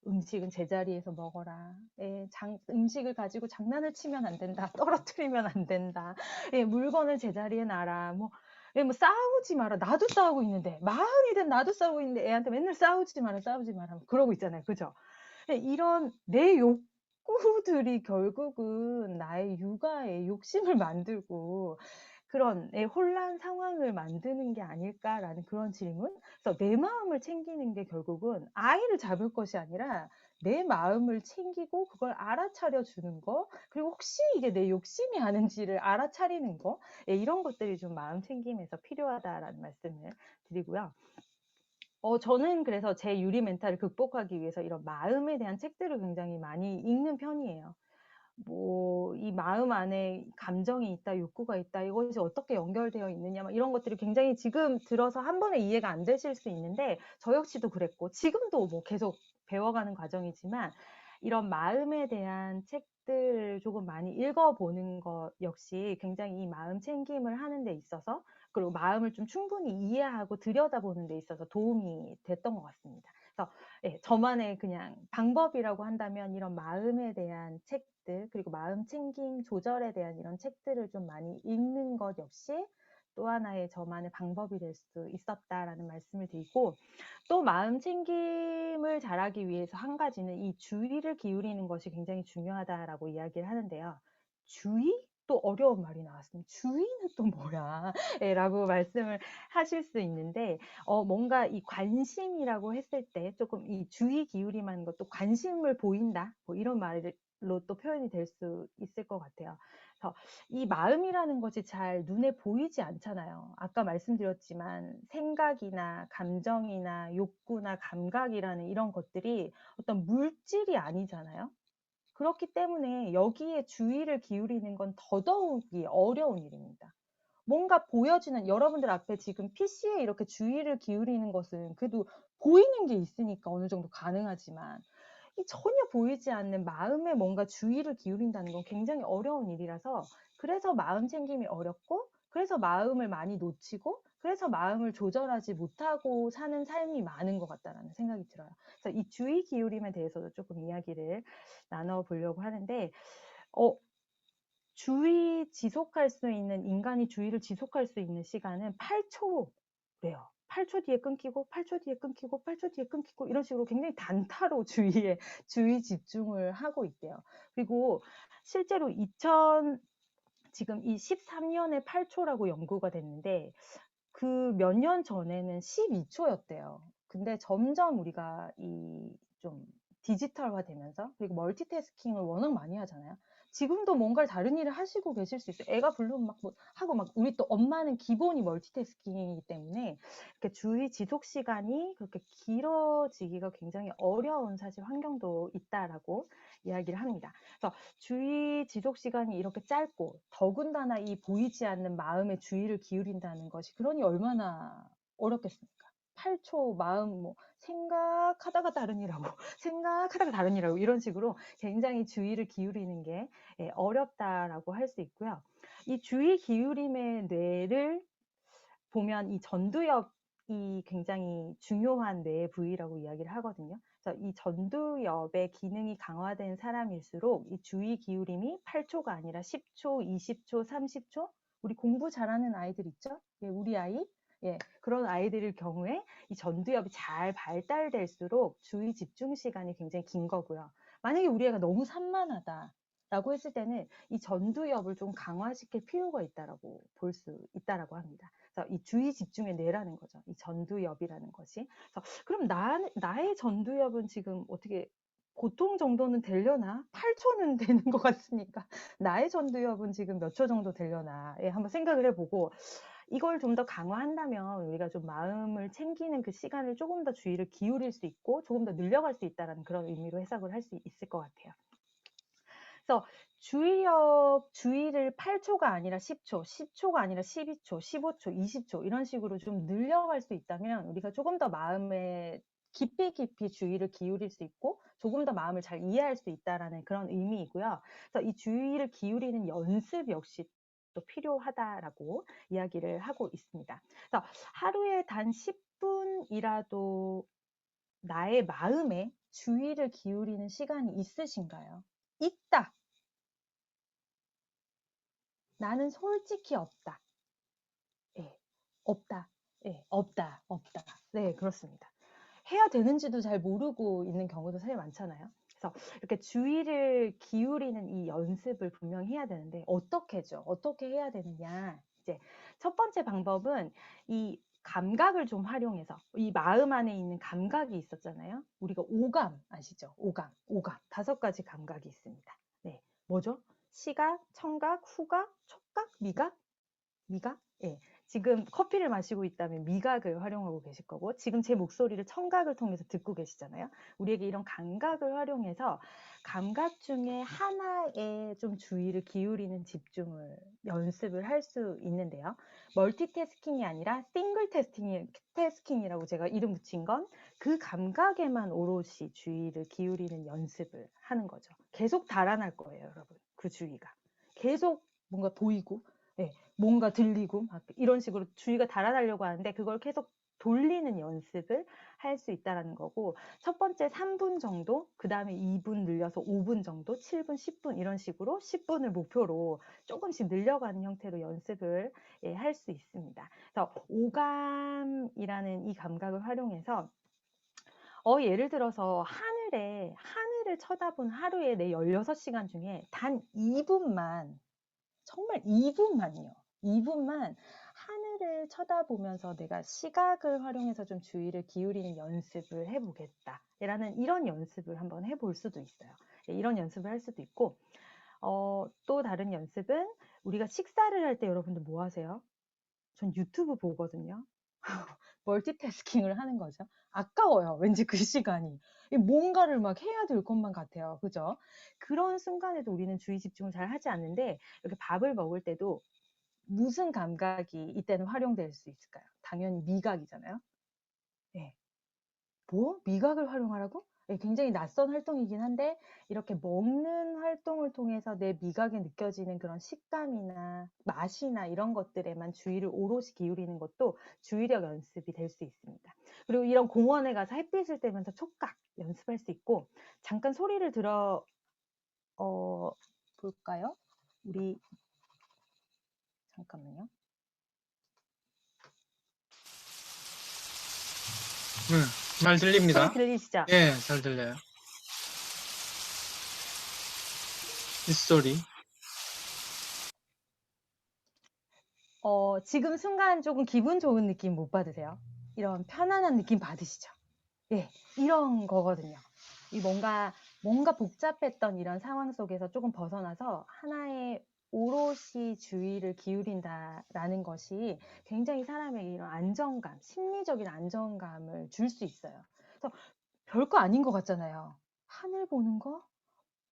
음식은 제자리에서 먹어라. 예, 음식을 가지고 장난을 치면 안 된다. 떨어뜨리면 안 된다. 예, 물건을 제자리에 놔라. 뭐, 예, 뭐 싸우지 마라. 나도 싸우고 있는데, 마흔이 된 나도 싸우고 있는데 애한테 맨날 싸우지 마라, 싸우지 마라. 그러고 있잖아요. 그죠? 이런 내 욕구들이 결국은 나의 육아에 욕심을 만들고 그런 혼란 상황을 만드는 게 아닐까라는 그런 질문. 그래서 내 마음을 챙기는 게 결국은 아이를 잡을 것이 아니라 내 마음을 챙기고 그걸 알아차려 주는 거, 그리고 혹시 이게 내 욕심이 아닌지를 알아차리는 거, 예, 이런 것들이 좀 마음 챙김에서 필요하다라는 말씀을 드리고요. 저는 그래서 제 유리 멘탈을 극복하기 위해서 이런 마음에 대한 책들을 굉장히 많이 읽는 편이에요. 뭐, 이 마음 안에 감정이 있다, 욕구가 있다, 이것이 어떻게 연결되어 있느냐, 막 이런 것들이 굉장히 지금 들어서 한 번에 이해가 안 되실 수 있는데, 저 역시도 그랬고, 지금도 뭐 계속 배워가는 과정이지만, 이런 마음에 대한 책들을 조금 많이 읽어보는 것 역시 굉장히 이 마음 챙김을 하는 데 있어서, 그리고 마음을 좀 충분히 이해하고 들여다보는 데 있어서 도움이 됐던 것 같습니다. 그래서 예, 저만의 그냥 방법이라고 한다면 이런 마음에 대한 책들, 그리고 마음 챙김 조절에 대한 이런 책들을 좀 많이 읽는 것 역시 또 하나의 저만의 방법이 될 수 있었다라는 말씀을 드리고, 또 마음 챙김을 잘하기 위해서 한 가지는 이 주의를 기울이는 것이 굉장히 중요하다라고 이야기를 하는데요. 주의? 또 어려운 말이 나왔습니다. 주의는 또 뭐야? 예, 라고 말씀을 하실 수 있는데, 뭔가 이 관심이라고 했을 때 조금 이 주의 기울임하는 것도 관심을 보인다, 뭐 이런 말로 또 표현이 될 수 있을 것 같아요. 그래서 이 마음이라는 것이 잘 눈에 보이지 않잖아요. 아까 말씀드렸지만 생각이나 감정이나 욕구나 감각이라는 이런 것들이 어떤 물질이 아니잖아요. 그렇기 때문에 여기에 주의를 기울이는 건 더더욱이 어려운 일입니다. 뭔가 보여지는, 여러분들 앞에 지금 PC에 이렇게 주의를 기울이는 것은 그래도 보이는 게 있으니까 어느 정도 가능하지만, 이 전혀 보이지 않는 마음에 뭔가 주의를 기울인다는 건 굉장히 어려운 일이라서, 그래서 마음 챙김이 어렵고, 그래서 마음을 많이 놓치고, 그래서 마음을 조절하지 못하고 사는 삶이 많은 것 같다는 생각이 들어요. 그래서 이 주의 기울임에 대해서도 조금 이야기를 나눠보려고 하는데, 지속할 수 있는, 인간이 주의를 지속할 수 있는 시간은 8초래요. 8초 뒤에 끊기고, 8초 뒤에 끊기고, 8초 뒤에 끊기고, 이런 식으로 굉장히 단타로 주의 집중을 하고 있대요. 그리고 실제로 지금 이 13년에 8초라고 연구가 됐는데, 그 몇 년 전에는 12초였대요. 근데 점점 우리가 좀 디지털화 되면서, 그리고 멀티태스킹을 워낙 많이 하잖아요. 지금도 뭔가를 다른 일을 하시고 계실 수 있어요. 애가 불르면 막 뭐 하고, 막 우리 또 엄마는 기본이 멀티태스킹이기 때문에 이렇게 주의 지속 시간이 그렇게 길어지기가 굉장히 어려운 사실 환경도 있다라고 이야기를 합니다. 그래서 주의 지속 시간이 이렇게 짧고, 더군다나 이 보이지 않는 마음의 주의를 기울인다는 것이 그러니 얼마나 어렵겠습니까? 8초 마음, 뭐 생각하다가 다른 일하고 생각하다가 다른 일하고 이런 식으로 굉장히 주의를 기울이는 게 어렵다라고 할 수 있고요. 이 주의 기울임의 뇌를 보면 이 전두엽이 굉장히 중요한 뇌의 부위라고 이야기를 하거든요. 그래서 이 전두엽의 기능이 강화된 사람일수록 이 주의 기울임이 8초가 아니라 10초, 20초, 30초, 우리 공부 잘하는 아이들 있죠? 예, 우리 아이, 예, 그런 아이들일 경우에 이 전두엽이 잘 발달될수록 주의 집중 시간이 굉장히 긴 거고요. 만약에 우리 애가 너무 산만하다 라고 했을 때는 이 전두엽을 좀 강화시킬 필요가 있다라고 볼 수 있다라고 합니다. 그래서 이 주의 집중의 뇌라는 거죠. 이 전두엽이라는 것이. 그래서 그럼 나의 전두엽은 지금 어떻게 보통 정도는 되려나? 8초는 되는 것 같으니까 나의 전두엽은 지금 몇 초 정도 되려나? 예, 한번 생각을 해보고 이걸 좀 더 강화한다면 우리가 좀 마음을 챙기는 그 시간을 조금 더 주의를 기울일 수 있고 조금 더 늘려갈 수 있다는 그런 의미로 해석을 할 수 있을 것 같아요. 그래서 주의를 8초가 아니라 10초, 10초가 아니라 12초, 15초, 20초 이런 식으로 좀 늘려갈 수 있다면 우리가 조금 더 마음에 깊이 주의를 기울일 수 있고 조금 더 마음을 잘 이해할 수 있다라는 그런 의미이고요. 그래서 이 주의를 기울이는 연습 역시 또 필요하다라고 이야기를 하고 있습니다. 그래서 하루에 단 10분이라도 나의 마음에 주의를 기울이는 시간이 있으신가요? 있다. 나는 솔직히 없다. 예, 없다. 예, 없다. 없다. 네, 그렇습니다. 해야 되는지도 잘 모르고 있는 경우도 사실 많잖아요. 그래서 이렇게 주의를 기울이는 이 연습을 분명히 해야 되는데 어떻게죠? 어떻게 해야 되느냐? 이제 첫 번째 방법은 이 감각을 좀 활용해서 이 마음 안에 있는 감각이 있었잖아요. 우리가 오감 아시죠? 오감. 5가지 감각이 있습니다. 네, 뭐죠? 시각, 청각, 후각, 촉각, 미각? 미각? 예. 지금 커피를 마시고 있다면 미각을 활용하고 계실 거고, 지금 제 목소리를 청각을 통해서 듣고 계시잖아요. 우리에게 이런 감각을 활용해서 감각 중에 하나에 좀 주의를 기울이는 집중을 연습을 할 수 있는데요. 멀티태스킹이 아니라 싱글 태스킹이라고 제가 이름 붙인 건 그 감각에만 오롯이 주의를 기울이는 연습을 하는 거죠. 계속 달아날 거예요, 여러분. 그 주의가. 계속 뭔가 보이고, 예, 뭔가 들리고 막 이런 식으로 주의가 달아나려고 하는데 그걸 계속 돌리는 연습을 할 수 있다는 거고 첫 번째 3분 정도 그 다음에 2분 늘려서 5분 정도 7분 10분 이런 식으로 10분을 목표로 조금씩 늘려가는 형태로 연습을 할 수 있습니다. 그래서 오감이라는 이 감각을 활용해서 예를 들어서 하늘을 쳐다본 하루에 내 16시간 중에 단 2분만 정말 2분만요. 2분만 하늘을 쳐다보면서 내가 시각을 활용해서 좀 주의를 기울이는 연습을 해보겠다. 라는 이런 연습을 한번 해볼 수도 있어요. 이런 연습을 할 수도 있고, 또 다른 연습은 우리가 식사를 할 때 여러분들 뭐 하세요? 전 유튜브 보거든요. 멀티태스킹을 하는 거죠. 아까워요. 왠지 그 시간이. 뭔가를 막 해야 될 것만 같아요. 그죠? 그런 순간에도 우리는 주의 집중을 잘 하지 않는데, 이렇게 밥을 먹을 때도 무슨 감각이 이때는 활용될 수 있을까요? 당연히 미각이잖아요. 네. 뭐? 미각을 활용하라고? 네, 굉장히 낯선 활동이긴 한데 이렇게 먹는 활동을 통해서 내 미각에 느껴지는 그런 식감이나 맛이나 이런 것들에만 주의를 오롯이 기울이는 것도 주의력 연습이 될 수 있습니다. 그리고 이런 공원에 가서 햇빛을 쬐면서 촉각 연습할 수 있고 잠깐 소리를 들어 볼까요? 우리 잠깐만요. 잘 들립니다. 소리 들리시죠? 예, 잘 들려요. 빗소리. 지금 순간 조금 기분 좋은 느낌 못 받으세요? 이런 편안한 느낌 받으시죠? 예, 이런 거거든요. 이 뭔가 복잡했던 이런 상황 속에서 조금 벗어나서 하나의 오롯이 주의를 기울인다라는 것이 굉장히 사람에게 이런 안정감, 심리적인 안정감을 줄 수 있어요. 그래서 별거 아닌 것 같잖아요. 하늘 보는 거?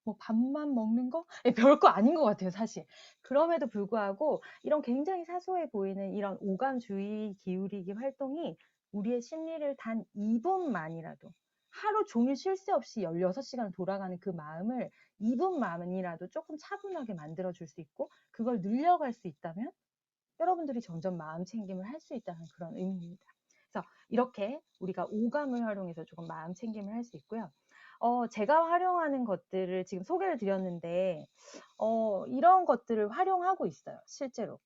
뭐 밥만 먹는 거? 예, 별거 아닌 것 같아요, 사실. 그럼에도 불구하고 이런 굉장히 사소해 보이는 이런 오감 주의 기울이기 활동이 우리의 심리를 단 2분만이라도 하루 종일 쉴 새 없이 16시간 돌아가는 그 마음을 2분만이라도 조금 차분하게 만들어 줄 수 있고 그걸 늘려갈 수 있다면 여러분들이 점점 마음 챙김을 할 수 있다는 그런 의미입니다. 그래서 이렇게 우리가 오감을 활용해서 조금 마음 챙김을 할 수 있고요. 제가 활용하는 것들을 지금 소개를 드렸는데, 이런 것들을 활용하고 있어요, 실제로.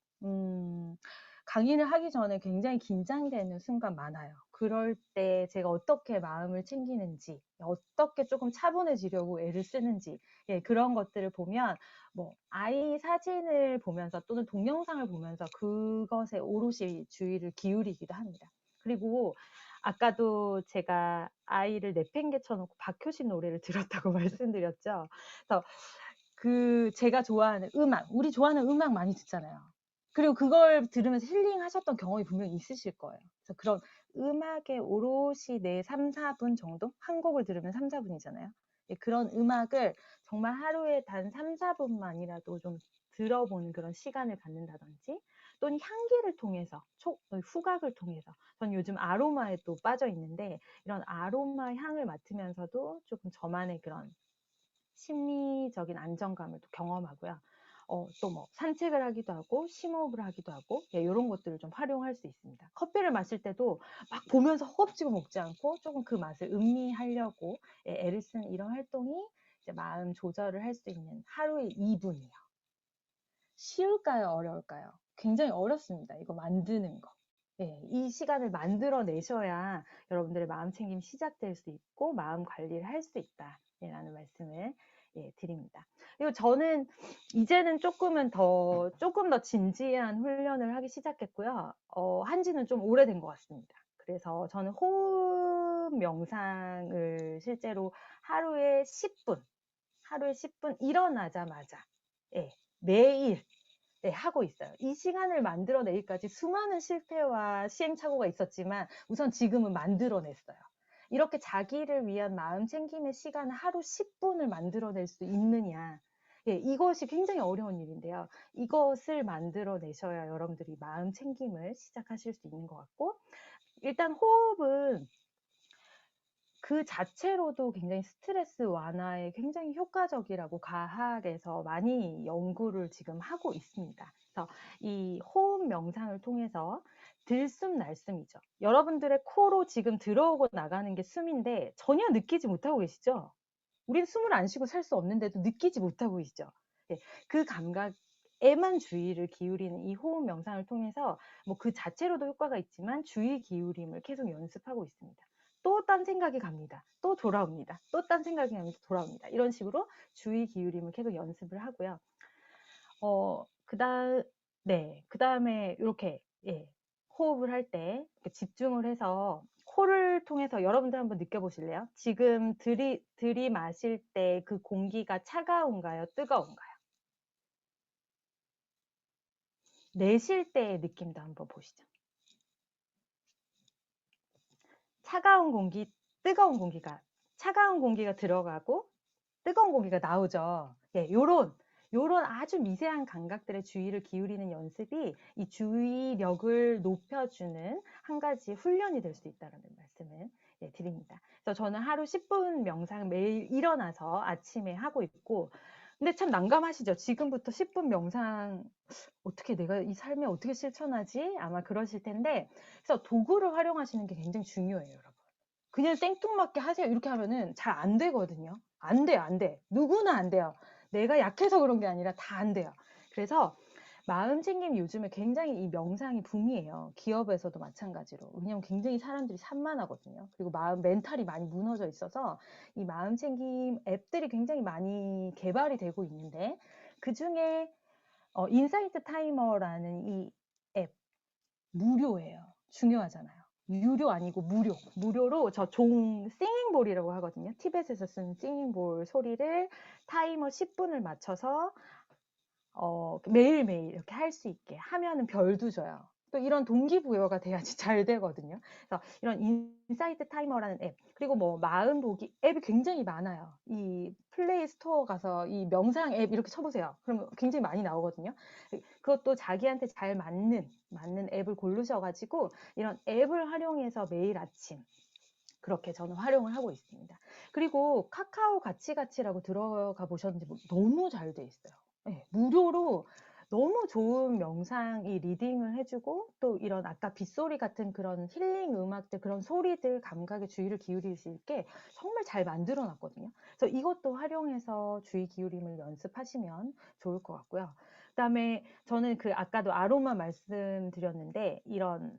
강의를 하기 전에 굉장히 긴장되는 순간 많아요. 그럴 때 제가 어떻게 마음을 챙기는지, 어떻게 조금 차분해지려고 애를 쓰는지, 예, 그런 것들을 보면, 뭐, 아이 사진을 보면서 또는 동영상을 보면서 그것에 오롯이 주의를 기울이기도 합니다. 그리고 아까도 제가 아이를 내팽개쳐 놓고 박효신 노래를 들었다고 말씀드렸죠. 그래서 제가 좋아하는 음악, 우리 좋아하는 음악 많이 듣잖아요. 그리고 그걸 들으면서 힐링하셨던 경험이 분명히 있으실 거예요. 그래서 그런 음악에 오롯이 내 3-4분 정도? 한 곡을 들으면 3-4분이잖아요. 예, 그런 음악을 정말 하루에 단 3-4분만이라도 좀 들어보는 그런 시간을 갖는다든지, 또는 향기를 통해서, 후각을 통해서, 전 요즘 아로마에 또 빠져 있는데, 이런 아로마 향을 맡으면서도 조금 저만의 그런 심리적인 안정감을 또 경험하고요. 또 뭐 산책을 하기도 하고 심호흡을 하기도 하고, 예, 이런 것들을 좀 활용할 수 있습니다. 커피를 마실 때도 막 보면서 허겁지겁 먹지 않고 조금 그 맛을 음미하려고, 예, 애를 쓰는 이런 활동이 이제 마음 조절을 할 수 있는 하루에 2분이요. 쉬울까요? 어려울까요? 굉장히 어렵습니다. 이거 만드는 거. 예, 이 시간을 만들어 내셔야 여러분들의 마음 챙김이 시작될 수 있고 마음 관리를 할 수 있다. 라는 말씀을, 예, 드립니다. 그리고 저는 이제는 조금 더 진지한 훈련을 하기 시작했고요. 한지는 좀 오래된 것 같습니다. 그래서 저는 호흡 명상을 실제로 하루에 10분 일어나자마자, 예, 매일, 네, 하고 있어요. 이 시간을 만들어내기까지 수많은 실패와 시행착오가 있었지만 우선 지금은 만들어냈어요. 이렇게 자기를 위한 마음 챙김의 시간을 하루 10분을 만들어낼 수 있느냐. 예, 이것이 굉장히 어려운 일인데요. 이것을 만들어내셔야 여러분들이 마음 챙김을 시작하실 수 있는 것 같고, 일단 호흡은 그 자체로도 굉장히 스트레스 완화에 굉장히 효과적이라고 과학에서 많이 연구를 지금 하고 있습니다. 그래서 이 호흡 명상을 통해서 들숨 날숨이죠. 여러분들의 코로 지금 들어오고 나가는 게 숨인데 전혀 느끼지 못하고 계시죠? 우린 숨을 안 쉬고 살 수 없는데도 느끼지 못하고 계시죠? 예, 그 감각에만 주의를 기울이는 이 호흡 명상을 통해서 뭐 그 자체로도 효과가 있지만 주의 기울임을 계속 연습하고 있습니다. 또 딴 생각이 갑니다. 또 돌아옵니다. 또 딴 생각이 갑니다. 돌아옵니다. 이런 식으로 주의 기울임을 계속 연습을 하고요. 그 다음에 이렇게, 예, 호흡을 할 때 집중을 해서 코를 통해서 여러분들 한번 느껴보실래요? 지금 들이마실 때 그 공기가 차가운가요? 뜨거운가요? 내쉴 때의 느낌도 한번 보시죠. 차가운 공기, 뜨거운 공기가, 차가운 공기가 들어가고 뜨거운 공기가 나오죠. 예, 요런 아주 미세한 감각들의 주의를 기울이는 연습이 이 주의력을 높여주는 한 가지 훈련이 될 수 있다는 말씀을, 예, 드립니다. 그래서 저는 하루 10분 명상 매일 일어나서 아침에 하고 있고, 근데 참 난감하시죠? 지금부터 10분 명상 어떻게 내가 이 삶에 어떻게 실천하지? 아마 그러실 텐데, 그래서 도구를 활용하시는 게 굉장히 중요해요, 여러분. 그냥 생뚱맞게 하세요. 이렇게 하면은 잘 안 되거든요. 안 돼요, 안 돼. 누구나 안 돼요. 내가 약해서 그런 게 아니라 다 안 돼요. 그래서 마음 챙김 요즘에 굉장히 이 명상이 붐이에요. 기업에서도 마찬가지로. 왜냐면 굉장히 사람들이 산만하거든요. 그리고 멘탈이 많이 무너져 있어서 이 마음 챙김 앱들이 굉장히 많이 개발이 되고 있는데, 그 중에 인사이트 타이머라는 이 앱, 무료예요. 중요하잖아요. 유료 아니고 무료. 무료로 저 싱잉볼이라고 하거든요. 티벳에서 쓴 싱잉볼 소리를 타이머 10분을 맞춰서 매일매일 이렇게 할 수 있게 하면은 별도 줘요. 또 이런 동기부여가 돼야지 잘 되거든요. 그래서 이런 인사이트 타이머라는 앱, 그리고 뭐 마음 보기 앱이 굉장히 많아요. 이 플레이 스토어 가서 이 명상 앱 이렇게 쳐보세요. 그러면 굉장히 많이 나오거든요. 그것도 자기한테 잘 맞는 앱을 고르셔가지고 이런 앱을 활용해서 매일 아침 그렇게 저는 활용을 하고 있습니다. 그리고 카카오 가치라고 들어가 보셨는지 너무 잘 돼 있어요. 네, 무료로 너무 좋은 명상이 리딩을 해주고, 또 이런 아까 빗소리 같은 그런 힐링 음악들, 그런 소리들 감각에 주의를 기울일 수 있게 정말 잘 만들어 놨거든요. 그래서 이것도 활용해서 주의 기울임을 연습하시면 좋을 것 같고요. 그다음에 저는 아까도 아로마 말씀드렸는데, 이런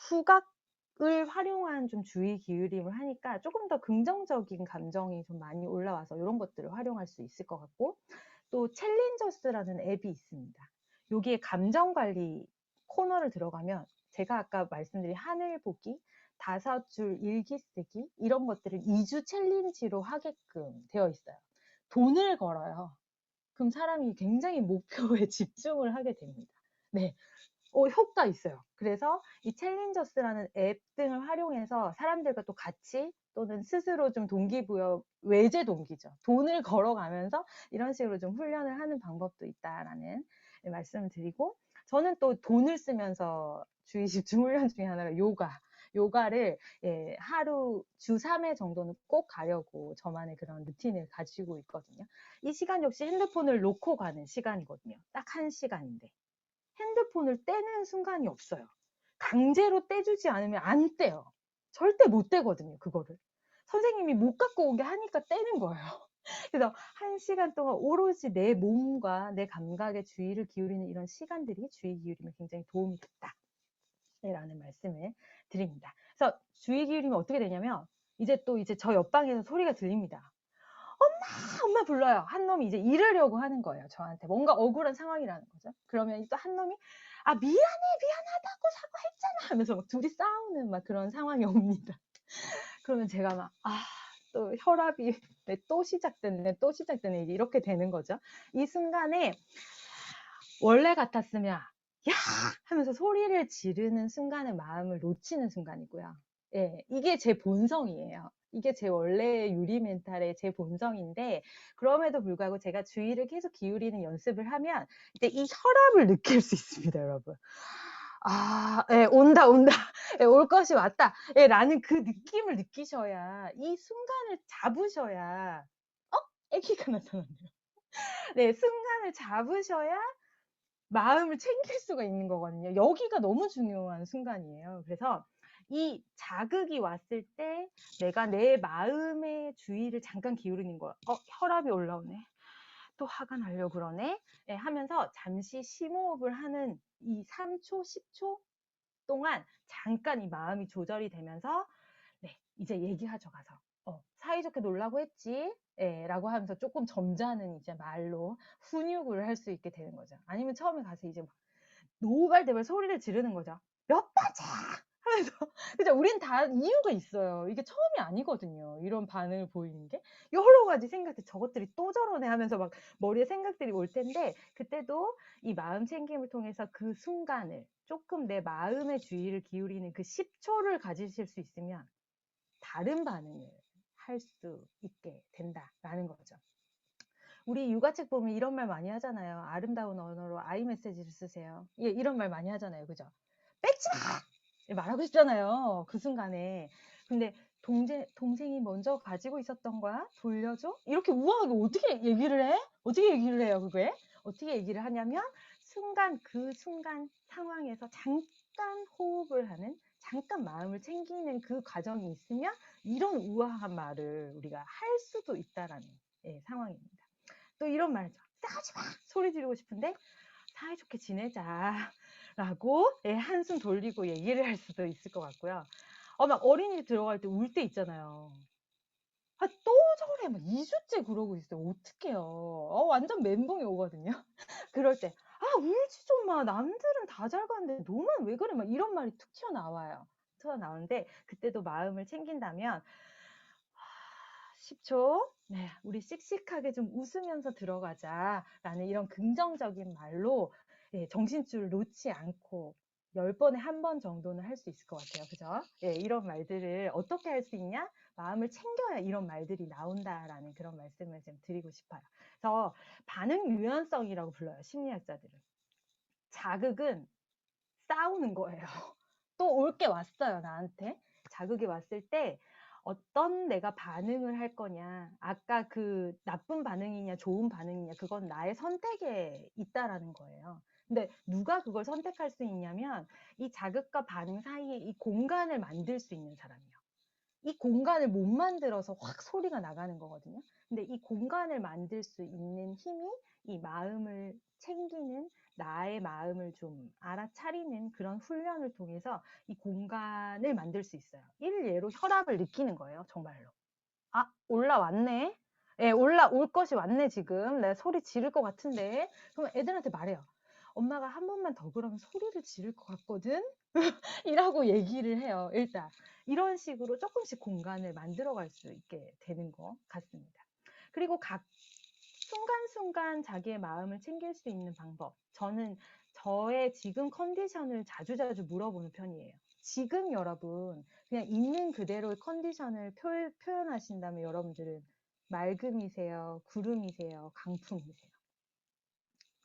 후각을 활용한 좀 주의 기울임을 하니까 조금 더 긍정적인 감정이 좀 많이 올라와서 이런 것들을 활용할 수 있을 것 같고, 또 챌린저스라는 앱이 있습니다. 여기에 감정 관리 코너를 들어가면 제가 아까 말씀드린 하늘 보기, 5줄 일기 쓰기 이런 것들을 2주 챌린지로 하게끔 되어 있어요. 돈을 걸어요. 그럼 사람이 굉장히 목표에 집중을 하게 됩니다. 네. 효과 있어요. 그래서 이 챌린저스라는 앱 등을 활용해서 사람들과 또 같이 또는 스스로 좀 동기부여, 외제 동기죠. 돈을 걸어가면서 이런 식으로 좀 훈련을 하는 방법도 있다라는 말씀을 드리고, 저는 또 돈을 쓰면서 주의 집중 훈련 중에 하나가 요가를 하루 주 3회 정도는 꼭 가려고 저만의 그런 루틴을 가지고 있거든요. 이 시간 역시 핸드폰을 놓고 가는 시간이거든요. 딱 1시간인데. 핸드폰을 떼는 순간이 없어요. 강제로 떼주지 않으면 안 떼요. 절대 못 떼거든요, 그거를. 선생님이 못 갖고 오게 하니까 떼는 거예요. 그래서 1시간 동안 오로지 내 몸과 내 감각에 주의를 기울이는 이런 시간들이 주의 기울임에 굉장히 도움이 됐다. 라는 말씀을 드립니다. 그래서 주의 기울이면 어떻게 되냐면, 이제 저 옆방에서 소리가 들립니다. 엄마 불러요. 한 놈이 이제 이르려고 하는 거예요. 저한테 뭔가 억울한 상황이라는 거죠. 그러면 또 한 놈이 미안하다고 사과했잖아 하면서 막 둘이 싸우는 막 그런 상황이 옵니다. 그러면 제가 막 또 혈압이 또 시작됐네 이렇게 되는 거죠. 이 순간에 원래 같았으면 야 하면서 소리를 지르는 순간에 마음을 놓치는 순간이고요. 이게 제 본성이에요. 이게 제 원래 유리 멘탈의 제 본성인데, 그럼에도 불구하고 제가 주의를 계속 기울이는 연습을 하면 이제 이 혈압을 느낄 수 있습니다, 여러분. 온다. 올 것이 왔다. 라는 그 느낌을 느끼셔야, 이 순간을 잡으셔야, 아기가 나타났네요. 네, 순간을 잡으셔야 마음을 챙길 수가 있는 거거든요. 여기가 너무 중요한 순간이에요. 그래서 이 자극이 왔을 때 내가 내 마음의 주의를 잠깐 기울이는 거예요. 혈압이 올라오네. 또 화가 나려고 그러네. 하면서 잠시 심호흡을 하는 이 3초, 10초 동안 잠깐 이 마음이 조절이 되면서 이제 얘기하죠, 가서. 사이좋게 놀라고 했지. 라고 하면서 조금 점잖은 이제 말로 훈육을 할 수 있게 되는 거죠. 아니면 처음에 가서 이제 막 노발대발 소리를 지르는 거죠. 몇 번째! 하면서. 그죠? 우린 다 이유가 있어요. 이게 처음이 아니거든요. 이런 반응을 보이는 게. 여러 가지 생각들, 저것들이 또 저러네 하면서 막 머리에 생각들이 올 텐데, 그때도 이 마음 챙김을 통해서 그 순간을 조금 내 마음의 주의를 기울이는 그 10초를 가지실 수 있으면 다른 반응을 할 수 있게 된다라는 거죠. 우리 육아책 보면 이런 말 많이 하잖아요. 아름다운 언어로 아이 메시지를 쓰세요. 이런 말 많이 하잖아요. 그죠? 뺏지 마! 말하고 싶잖아요. 그 순간에. 근데 동생이 먼저 가지고 있었던 거야? 돌려줘? 이렇게 우아하게 어떻게 얘기를 해? 어떻게 얘기를 해요, 그게? 어떻게 얘기를 하냐면, 그 순간 상황에서 잠깐 호흡을 하는, 잠깐 마음을 챙기는 그 과정이 있으면 이런 우아한 말을 우리가 할 수도 있다라는 상황입니다. 또 이런 말이죠. 싸우지 마! 소리 지르고 싶은데 사이좋게 지내자 라고 한숨 돌리고 얘기를 할 수도 있을 것 같고요. 막 어린이집 들어갈 때 울 때 있잖아요. 또 저래 막 2주째 그러고 있어요. 어떡해요. 완전 멘붕이 오거든요. 그럴 때 울지 좀 마. 남들은 다 잘 가는데 너만 왜 그래? 막 이런 말이 툭 튀어나와요. 튀어나오는데 그때도 마음을 챙긴다면 10초. 네, 우리 씩씩하게 좀 웃으면서 들어가자라는 이런 긍정적인 말로 정신줄을 놓지 않고 10번에 한 번 정도는 할 수 있을 것 같아요. 그죠? 이런 말들을 어떻게 할 수 있냐? 마음을 챙겨야 이런 말들이 나온다라는 그런 말씀을 좀 드리고 싶어요. 그래서 반응 유연성이라고 불러요. 심리학자들은. 자극은 싸우는 거예요. 또 올 게 왔어요, 나한테. 자극이 왔을 때 어떤 내가 반응을 할 거냐. 아까 그 나쁜 반응이냐, 좋은 반응이냐, 그건 나의 선택에 있다라는 거예요. 근데 누가 그걸 선택할 수 있냐면, 이 자극과 반응 사이에 이 공간을 만들 수 있는 사람이에요. 이 공간을 못 만들어서 확 소리가 나가는 거거든요. 근데 이 공간을 만들 수 있는 힘이 이 마음을 챙기는, 나의 마음을 좀 알아차리는 그런 훈련을 통해서 이 공간을 만들 수 있어요. 일례로 혈압을 느끼는 거예요, 정말로. 올라왔네. 올라올 것이 왔네, 지금. 내가 소리 지를 것 같은데. 그럼 애들한테 말해요. 엄마가 한 번만 더 그러면 소리를 지를 것 같거든? 이라고 얘기를 해요. 일단 이런 식으로 조금씩 공간을 만들어갈 수 있게 되는 것 같습니다. 그리고 각 순간순간 자기의 마음을 챙길 수 있는 방법. 저는 저의 지금 컨디션을 자주자주 물어보는 편이에요. 지금 여러분 그냥 있는 그대로의 컨디션을 표현하신다면 여러분들은 맑음이세요? 구름이세요? 강풍이세요?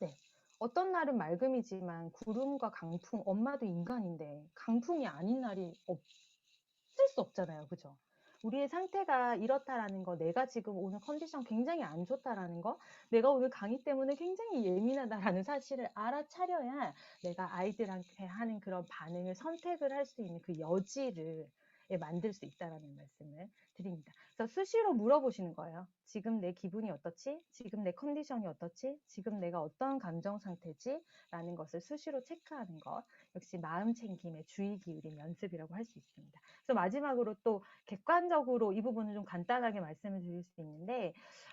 네. 어떤 날은 맑음이지만 구름과 강풍, 엄마도 인간인데 강풍이 아닌 날이 없을 수 없잖아요. 그죠? 우리의 상태가 이렇다라는 거, 내가 지금 오늘 컨디션 굉장히 안 좋다라는 거, 내가 오늘 강의 때문에 굉장히 예민하다라는 사실을 알아차려야 내가 아이들한테 하는 그런 반응을 선택을 할 수 있는 그 여지를 만들 수 있다라는 말씀을 드립니다. 그래서 수시로 물어보시는 거예요. 지금 내 기분이 어떻지? 지금 내 컨디션이 어떻지? 지금 내가 어떤 감정 상태지? 라는 것을 수시로 체크하는 것. 역시 마음 챙김에 주의 기울인 연습이라고 할 수 있습니다. 그래서 마지막으로 또 객관적으로 이 부분을 좀 간단하게 말씀을 드릴 수 있는데,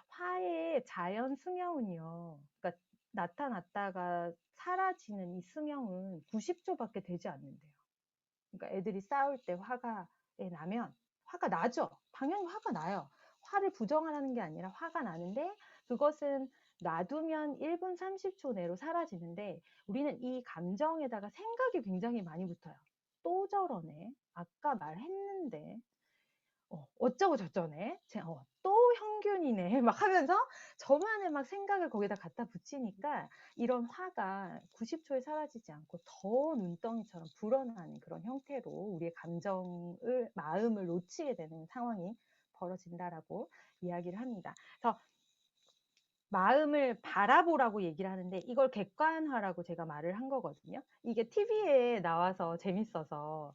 화의 자연 수명은요, 그러니까 나타났다가 사라지는 이 수명은 90초밖에 되지 않는데요. 그러니까 애들이 싸울 때 화가 나면 화가 나죠. 당연히 화가 나요. 화를 부정하라는 게 아니라 화가 나는데 그것은 놔두면 1분 30초 내로 사라지는데 우리는 이 감정에다가 생각이 굉장히 많이 붙어요. 또 저러네. 아까 말했는데. 어쩌고 저쩌네. 또 형균이네. 막 하면서 저만의 막 생각을 거기다 갖다 붙이니까 이런 화가 90초에 사라지지 않고 더 눈덩이처럼 불어나는 그런 형태로 우리의 감정을, 마음을 놓치게 되는 상황이 벌어진다라고 이야기를 합니다. 그래서 마음을 바라보라고 얘기를 하는데 이걸 객관화라고 제가 말을 한 거거든요. 이게 TV에 나와서 재밌어서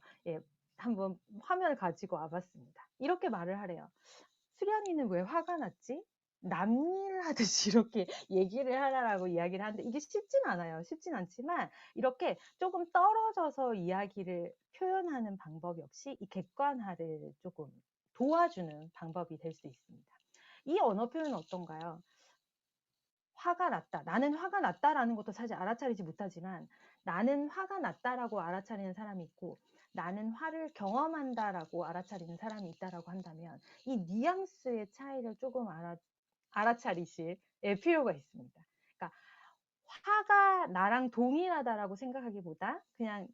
한번 화면을 가지고 와봤습니다. 이렇게 말을 하래요. 수련이는 왜 화가 났지? 남일 하듯이 이렇게 얘기를 하라라고 이야기를 하는데 이게 쉽진 않아요. 쉽진 않지만 이렇게 조금 떨어져서 이야기를 표현하는 방법 역시 이 객관화를 조금 도와주는 방법이 될 수 있습니다. 이 언어 표현은 어떤가요? 화가 났다. 나는 화가 났다라는 것도 사실 알아차리지 못하지만 나는 화가 났다라고 알아차리는 사람이 있고 나는 화를 경험한다라고 알아차리는 사람이 있다라고 한다면 이 뉘앙스의 차이를 조금 알아차리실 필요가 있습니다. 그러니까 화가 나랑 동일하다라고 생각하기보다 그냥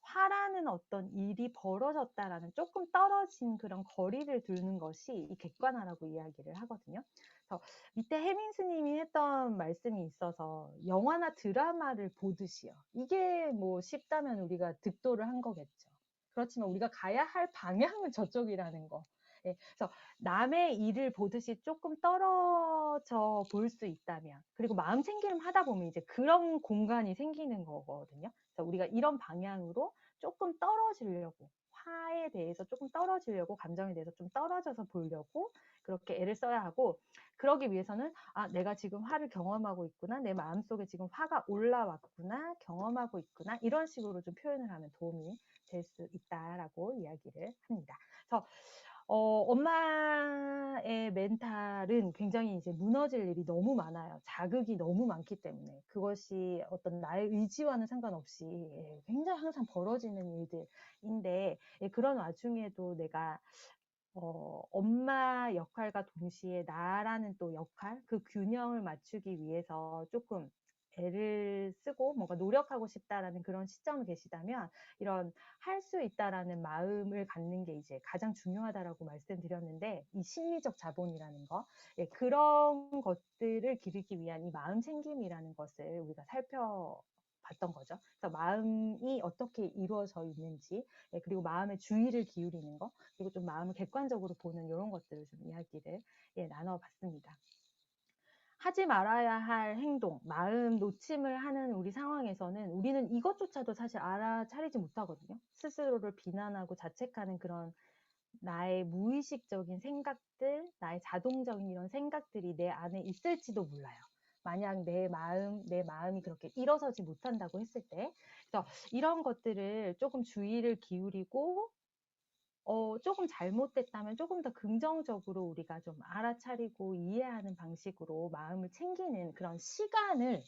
화라는 어떤 일이 벌어졌다라는 조금 떨어진 그런 거리를 두는 것이 이 객관화라고 이야기를 하거든요. 그래서 밑에 혜민 스님이 했던 말씀이 있어서 영화나 드라마를 보듯이요. 이게 뭐 쉽다면 우리가 득도를 한 거겠죠. 그렇지만 우리가 가야 할 방향은 저쪽이라는 거. 그래서 남의 일을 보듯이 조금 떨어져 볼 수 있다면, 그리고 마음 챙김 하다 보면 이제 그런 공간이 생기는 거거든요. 그래서 우리가 이런 방향으로 조금 떨어지려고, 화에 대해서 조금 떨어지려고, 감정에 대해서 좀 떨어져서 보려고 그렇게 애를 써야 하고, 그러기 위해서는 내가 지금 화를 경험하고 있구나, 내 마음속에 지금 화가 올라왔구나, 경험하고 있구나, 이런 식으로 좀 표현을 하면 도움이 될 수 있다라고 이야기를 합니다. 그래서 엄마의 멘탈은 굉장히 이제 무너질 일이 너무 많아요. 자극이 너무 많기 때문에. 그것이 어떤 나의 의지와는 상관없이 굉장히 항상 벌어지는 일들인데, 그런 와중에도 내가 엄마 역할과 동시에 나라는 또 역할, 그 균형을 맞추기 위해서 조금 애를 쓰고 뭔가 노력하고 싶다라는 그런 시점에 계시다면 이런 할 수 있다라는 마음을 갖는 게 이제 가장 중요하다라고 말씀드렸는데 이 심리적 자본이라는 거, 그런 것들을 기르기 위한 이 마음 챙김이라는 것을 우리가 살펴봤던 거죠. 그래서 마음이 어떻게 이루어져 있는지, 그리고 마음의 주의를 기울이는 거, 그리고 좀 마음을 객관적으로 보는 이런 것들을 좀 이야기를 나눠봤습니다. 하지 말아야 할 행동, 마음 놓침을 하는 우리 상황에서는 우리는 이것조차도 사실 알아차리지 못하거든요. 스스로를 비난하고 자책하는 그런 나의 무의식적인 생각들, 나의 자동적인 이런 생각들이 내 안에 있을지도 몰라요. 만약 내 마음이 그렇게 일어서지 못한다고 했을 때. 그래서 이런 것들을 조금 주의를 기울이고 조금 잘못됐다면 조금 더 긍정적으로 우리가 좀 알아차리고 이해하는 방식으로 마음을 챙기는 그런 시간을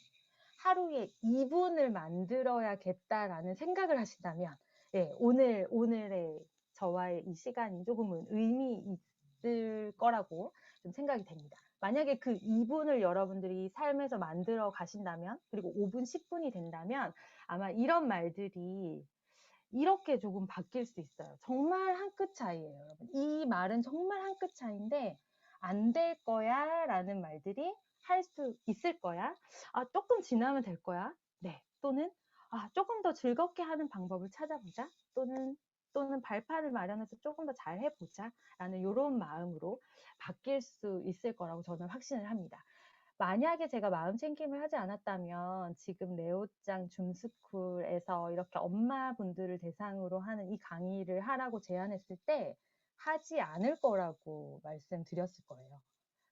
하루에 2분을 만들어야겠다라는 생각을 하신다면, 예, 오늘의 저와의 이 시간이 조금은 의미 있을 거라고 좀 생각이 됩니다. 만약에 그 2분을 여러분들이 삶에서 만들어 가신다면, 그리고 5분, 10분이 된다면 아마 이런 말들이 이렇게 조금 바뀔 수 있어요. 정말 한 끗 차이예요, 여러분. 이 말은 정말 한 끗 차이인데 안 될 거야 라는 말들이 할 수 있을 거야. 아, 조금 지나면 될 거야. 네. 또는 아, 조금 더 즐겁게 하는 방법을 찾아보자. 또는 발판을 마련해서 조금 더 잘 해보자. 라는 이런 마음으로 바뀔 수 있을 거라고 저는 확신을 합니다. 만약에 제가 마음 챙김을 하지 않았다면 지금 네오짱 줌스쿨에서 이렇게 엄마분들을 대상으로 하는 이 강의를 하라고 제안했을 때 하지 않을 거라고 말씀드렸을 거예요.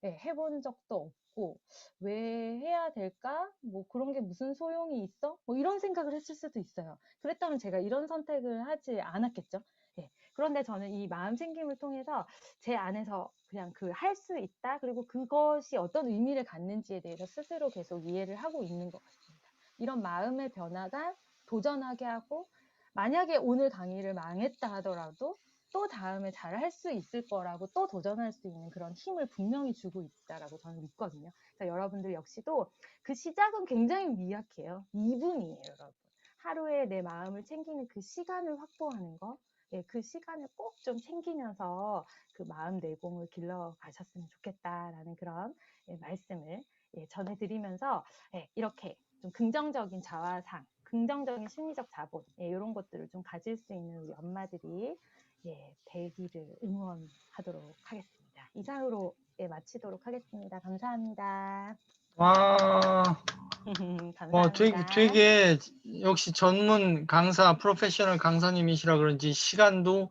네, 해본 적도 없고 왜 해야 될까? 뭐 그런 게 무슨 소용이 있어? 뭐 이런 생각을 했을 수도 있어요. 그랬다면 제가 이런 선택을 하지 않았겠죠. 네, 그런데 저는 이 마음 챙김을 통해서 제 안에서 그냥 그 할 수 있다. 그리고 그것이 어떤 의미를 갖는지에 대해서 스스로 계속 이해를 하고 있는 것 같습니다. 이런 마음의 변화가 도전하게 하고 만약에 오늘 강의를 망했다 하더라도 또 다음에 잘 할 수 있을 거라고 또 도전할 수 있는 그런 힘을 분명히 주고 있다라고 저는 믿거든요. 그래서 여러분들 역시도 그 시작은 굉장히 미약해요. 2분이에요, 여러분. 하루에 내 마음을 챙기는 그 시간을 확보하는 거. 예, 그 시간을 꼭 좀 챙기면서 그 마음 내공을 길러 가셨으면 좋겠다라는 그런 예, 말씀을 예, 전해드리면서 예, 이렇게 좀 긍정적인 자화상, 긍정적인 심리적 자본 예, 이런 것들을 좀 가질 수 있는 우리 엄마들이 예, 되기를 응원하도록 하겠습니다. 이상으로 예, 마치도록 하겠습니다. 감사합니다. 와, 감사합니다. 되게 역시 전문 강사, 프로페셔널 강사님이시라 그런지 시간도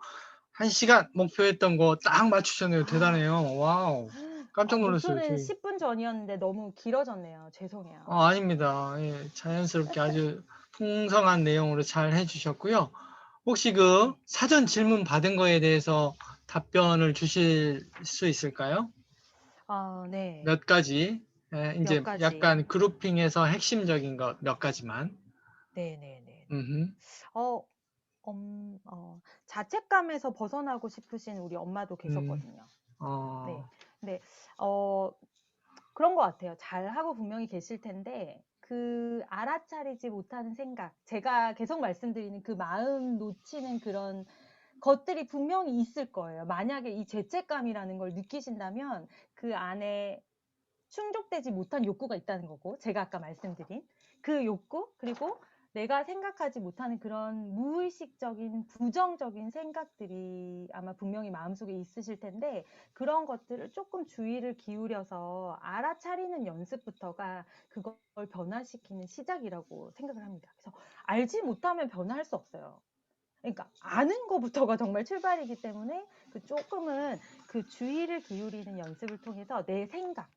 1시간 목표했던 거 딱 맞추셨네요. 대단해요. 와우. 깜짝 놀랐어요. 목표는 10분 전이었는데 너무 길어졌네요. 죄송해요. 아닙니다. 예, 자연스럽게 아주 풍성한 내용으로 잘 해주셨고요. 혹시 그 사전 질문 받은 거에 대해서 답변을 주실 수 있을까요? 네. 몇 가지. 예, 몇 이제 가지. 약간 그룹핑해서 핵심적인 것 몇 가지만. 네네네. 음흠. 어, 자책감에서 벗어나고 싶으신 우리 엄마도 음, 계셨거든요. 네. 어, 근데, 그런 것 같아요. 잘하고 분명히 계실 텐데, 그 알아차리지 못하는 생각, 제가 계속 말씀드리는 그 마음 놓치는 그런 것들이 분명히 있을 거예요. 만약에 이 죄책감이라는 걸 느끼신다면 그 안에 충족되지 못한 욕구가 있다는 거고, 제가 아까 말씀드린 그 욕구, 그리고 내가 생각하지 못하는 그런 무의식적인 부정적인 생각들이 아마 분명히 마음속에 있으실 텐데, 그런 것들을 조금 주의를 기울여서 알아차리는 연습부터가 그걸 변화시키는 시작이라고 생각을 합니다. 그래서 알지 못하면 변화할 수 없어요. 그러니까 아는 것부터가 정말 출발이기 때문에 그 조금은 그 주의를 기울이는 연습을 통해서 내 생각,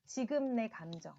지금 내 감정,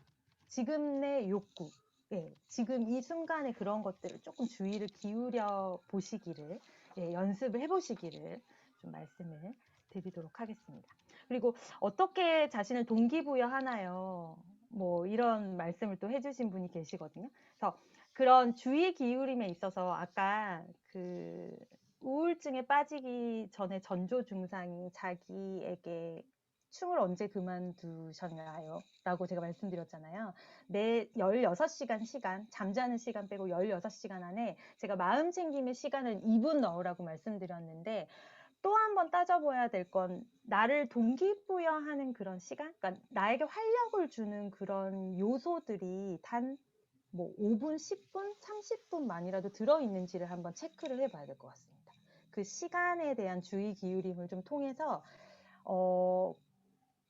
지금 내 욕구, 예, 지금 이 순간에 그런 것들을 조금 주의를 기울여 보시기를, 예, 연습을 해보시기를 좀 말씀을 드리도록 하겠습니다. 그리고 어떻게 자신을 동기부여하나요? 뭐 이런 말씀을 또 해주신 분이 계시거든요. 그래서 그런 주의 기울임에 있어서 아까 그 우울증에 빠지기 전에 전조 증상이 자기에게 춤을 언제 그만두셨나요? 라고 제가 말씀드렸잖아요. 내 16시간 시간, 잠자는 시간 빼고 16시간 안에 제가 마음 챙김의 시간을 2분 넣으라고 말씀드렸는데 또 한 번 따져봐야 될 건 나를 동기부여하는 그런 시간? 그러니까 나에게 활력을 주는 그런 요소들이 단 뭐 5분, 10분, 30분만이라도 들어있는지를 한번 체크를 해봐야 될 것 같습니다. 그 시간에 대한 주의 기울임을 좀 통해서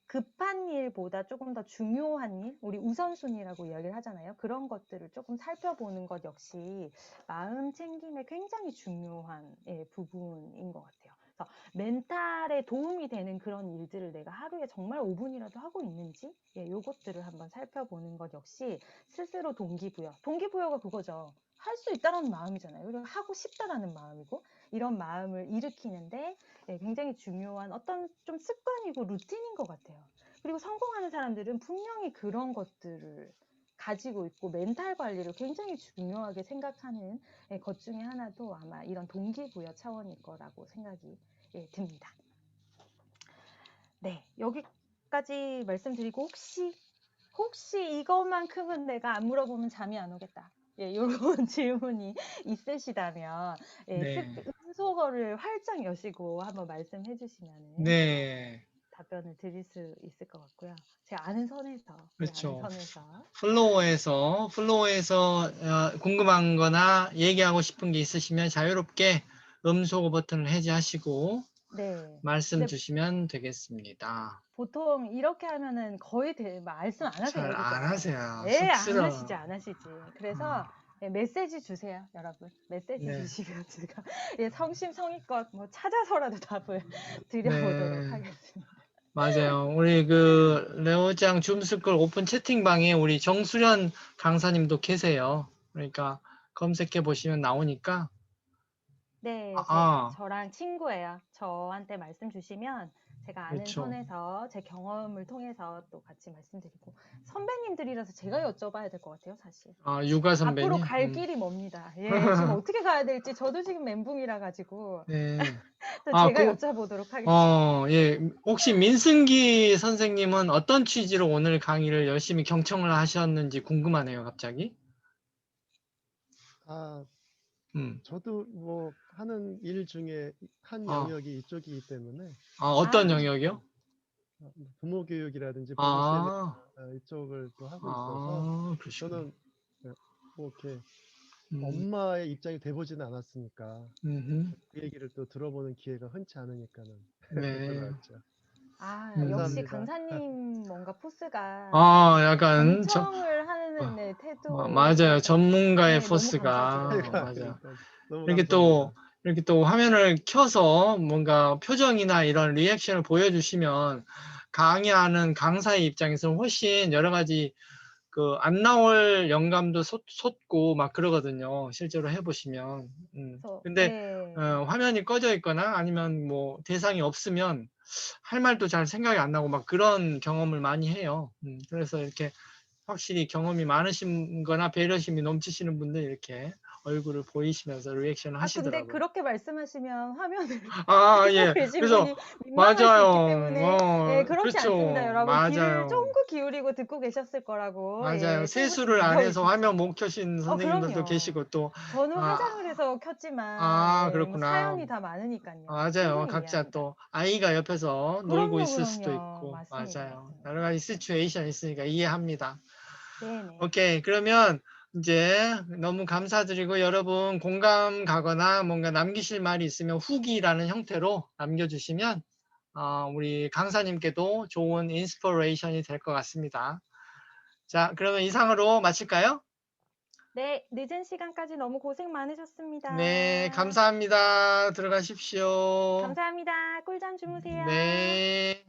급한 일보다 조금 더 중요한 일, 우리 우선순위라고 이야기를 하잖아요. 그런 것들을 조금 살펴보는 것 역시 마음 챙김에 굉장히 중요한 예, 부분인 것 같아요. 그래서 멘탈에 도움이 되는 그런 일들을 내가 하루에 정말 5분이라도 하고 있는지 예, 요것들을 한번 살펴보는 것 역시 스스로 동기부여. 동기부여가 그거죠. 할 수 있다라는 마음이잖아요. 그리고 하고 싶다라는 마음이고 이런 마음을 일으키는데 네, 굉장히 중요한 어떤 좀 습관이고 루틴인 것 같아요. 그리고 성공하는 사람들은 분명히 그런 것들을 가지고 있고 멘탈 관리를 굉장히 중요하게 생각하는 것 중에 하나도 아마 이런 동기부여 차원일 거라고 생각이 듭니다. 네, 여기까지 말씀드리고 혹시 이것만큼은 내가 안 물어보면 잠이 안 오겠다. 이런 질문이 있으시다면 네. 음소거를 활짝 여시고 한번 말씀해 주시면 네. 답변을 드릴 수 있을 것 같고요. 제가 아는 선에서, 아는 그렇죠. 선에서. 플로우에서 궁금한 거나 얘기하고 싶은 게 있으시면 자유롭게 음소거 버튼을 해제하시고 네. 말씀 근데 주시면 되겠습니다. 보통 이렇게 하면은 거의 말씀 안 하세요, 잘 그죠? 안 하세요. 예, 안 하시지, 쑥스러워. 안 하시지. 그래서 메시지 주세요, 여러분. 메시지 네. 주시면 제가 성심성의껏 뭐 찾아서라도 답을 드려보도록 네. 하겠습니다. 맞아요. 우리 레오장 줌스쿨 오픈 채팅방에 우리 정수련 강사님도 계세요. 그러니까 검색해 보시면 나오니까. 네, 아, 저랑 친구예요. 저한테 말씀 주시면 제가 아는 그렇죠. 선에서 제 경험을 통해서 또 같이 말씀드리고 선배님들이라서 제가 여쭤봐야 될 것 같아요, 사실. 육아 앞으로 선배님. 갈 길이 멉니다. 지금 어떻게 가야 될지 저도 지금 멘붕이라 가지고 네. 또 아, 제가 여쭤보도록 하겠습니다. 예. 혹시 민승기 선생님은 어떤 취지로 오늘 강의를 열심히 경청을 하셨는지 궁금하네요, 갑자기. 아, 음. 저도 뭐 하는 일 중에 한 아, 영역이 이쪽이기 때문에 어떤 아, 영역이요? 부모 교육이라든지 부모 세미나 아, 이쪽을 또 하고 있어서 그러시구나. 저는 뭐 이렇게 음, 엄마의 입장이 돼보지는 않았으니까 음흠. 그 얘기를 또 들어보는 기회가 흔치 않으니까는 네. 들어왔죠. 역시 감사합니다. 강사님 뭔가 포스가 약간, 경청을 하는 맞아요. 태도가 전문가의 너무 포스가, 감사드려요. 맞아요. 그러니까 너무 이렇게 감사합니다. 또 화면을 켜서 뭔가 표정이나 이런 리액션을 보여주시면 강의하는 강사의 입장에서는 훨씬 여러 가지 안 나올 영감도 솟고 막 그러거든요. 실제로 해보시면. 그래서 근데 화면이 꺼져 있거나 아니면 뭐 대상이 없으면 할 말도 잘 생각이 안 나고 막 그런 경험을 많이 해요. 그래서 이렇게 확실히 경험이 많으신 거나 배려심이 넘치시는 분들 이렇게 얼굴을 보이시면서 리액션을 근데 하시더라고요. 그렇게 말씀하시면 화면을 켜고 예. 계신 그래서 분이 민망할 수 있기 때문에 맞아요. 그렇지 않습니다, 그렇죠. 여러분. 귀를 맞아요. 쫑긋 기울이고 듣고 계셨을 거라고 맞아요. 친구들 세수를 안 해서 믿어주십시오. 화면 못 켜신 선생님들도 그럼요. 계시고 또 저는 화장을 아, 해서 켰지만 뭐 그렇구나. 사연이 다 많으니까요. 맞아요. 충분히 각자 이해합니다. 또 아이가 옆에서 놀고 그럼요, 있을 수도 그럼요. 있고 맞습니다, 맞아요. 맞습니다. 여러 가지 시츄에이션 있으니까 이해합니다. 네네. 오케이. 그러면 이제 너무 감사드리고 여러분 공감 가거나 뭔가 남기실 말이 있으면 후기라는 형태로 남겨주시면 우리 강사님께도 좋은 인스퍼레이션이 될 것 같습니다. 자, 그러면 이상으로 마칠까요? 네, 늦은 시간까지 너무 고생 네, 많으셨습니다. 감사합니다. 들어가십시오. 감사합니다. 꿀잠 주무세요. 네.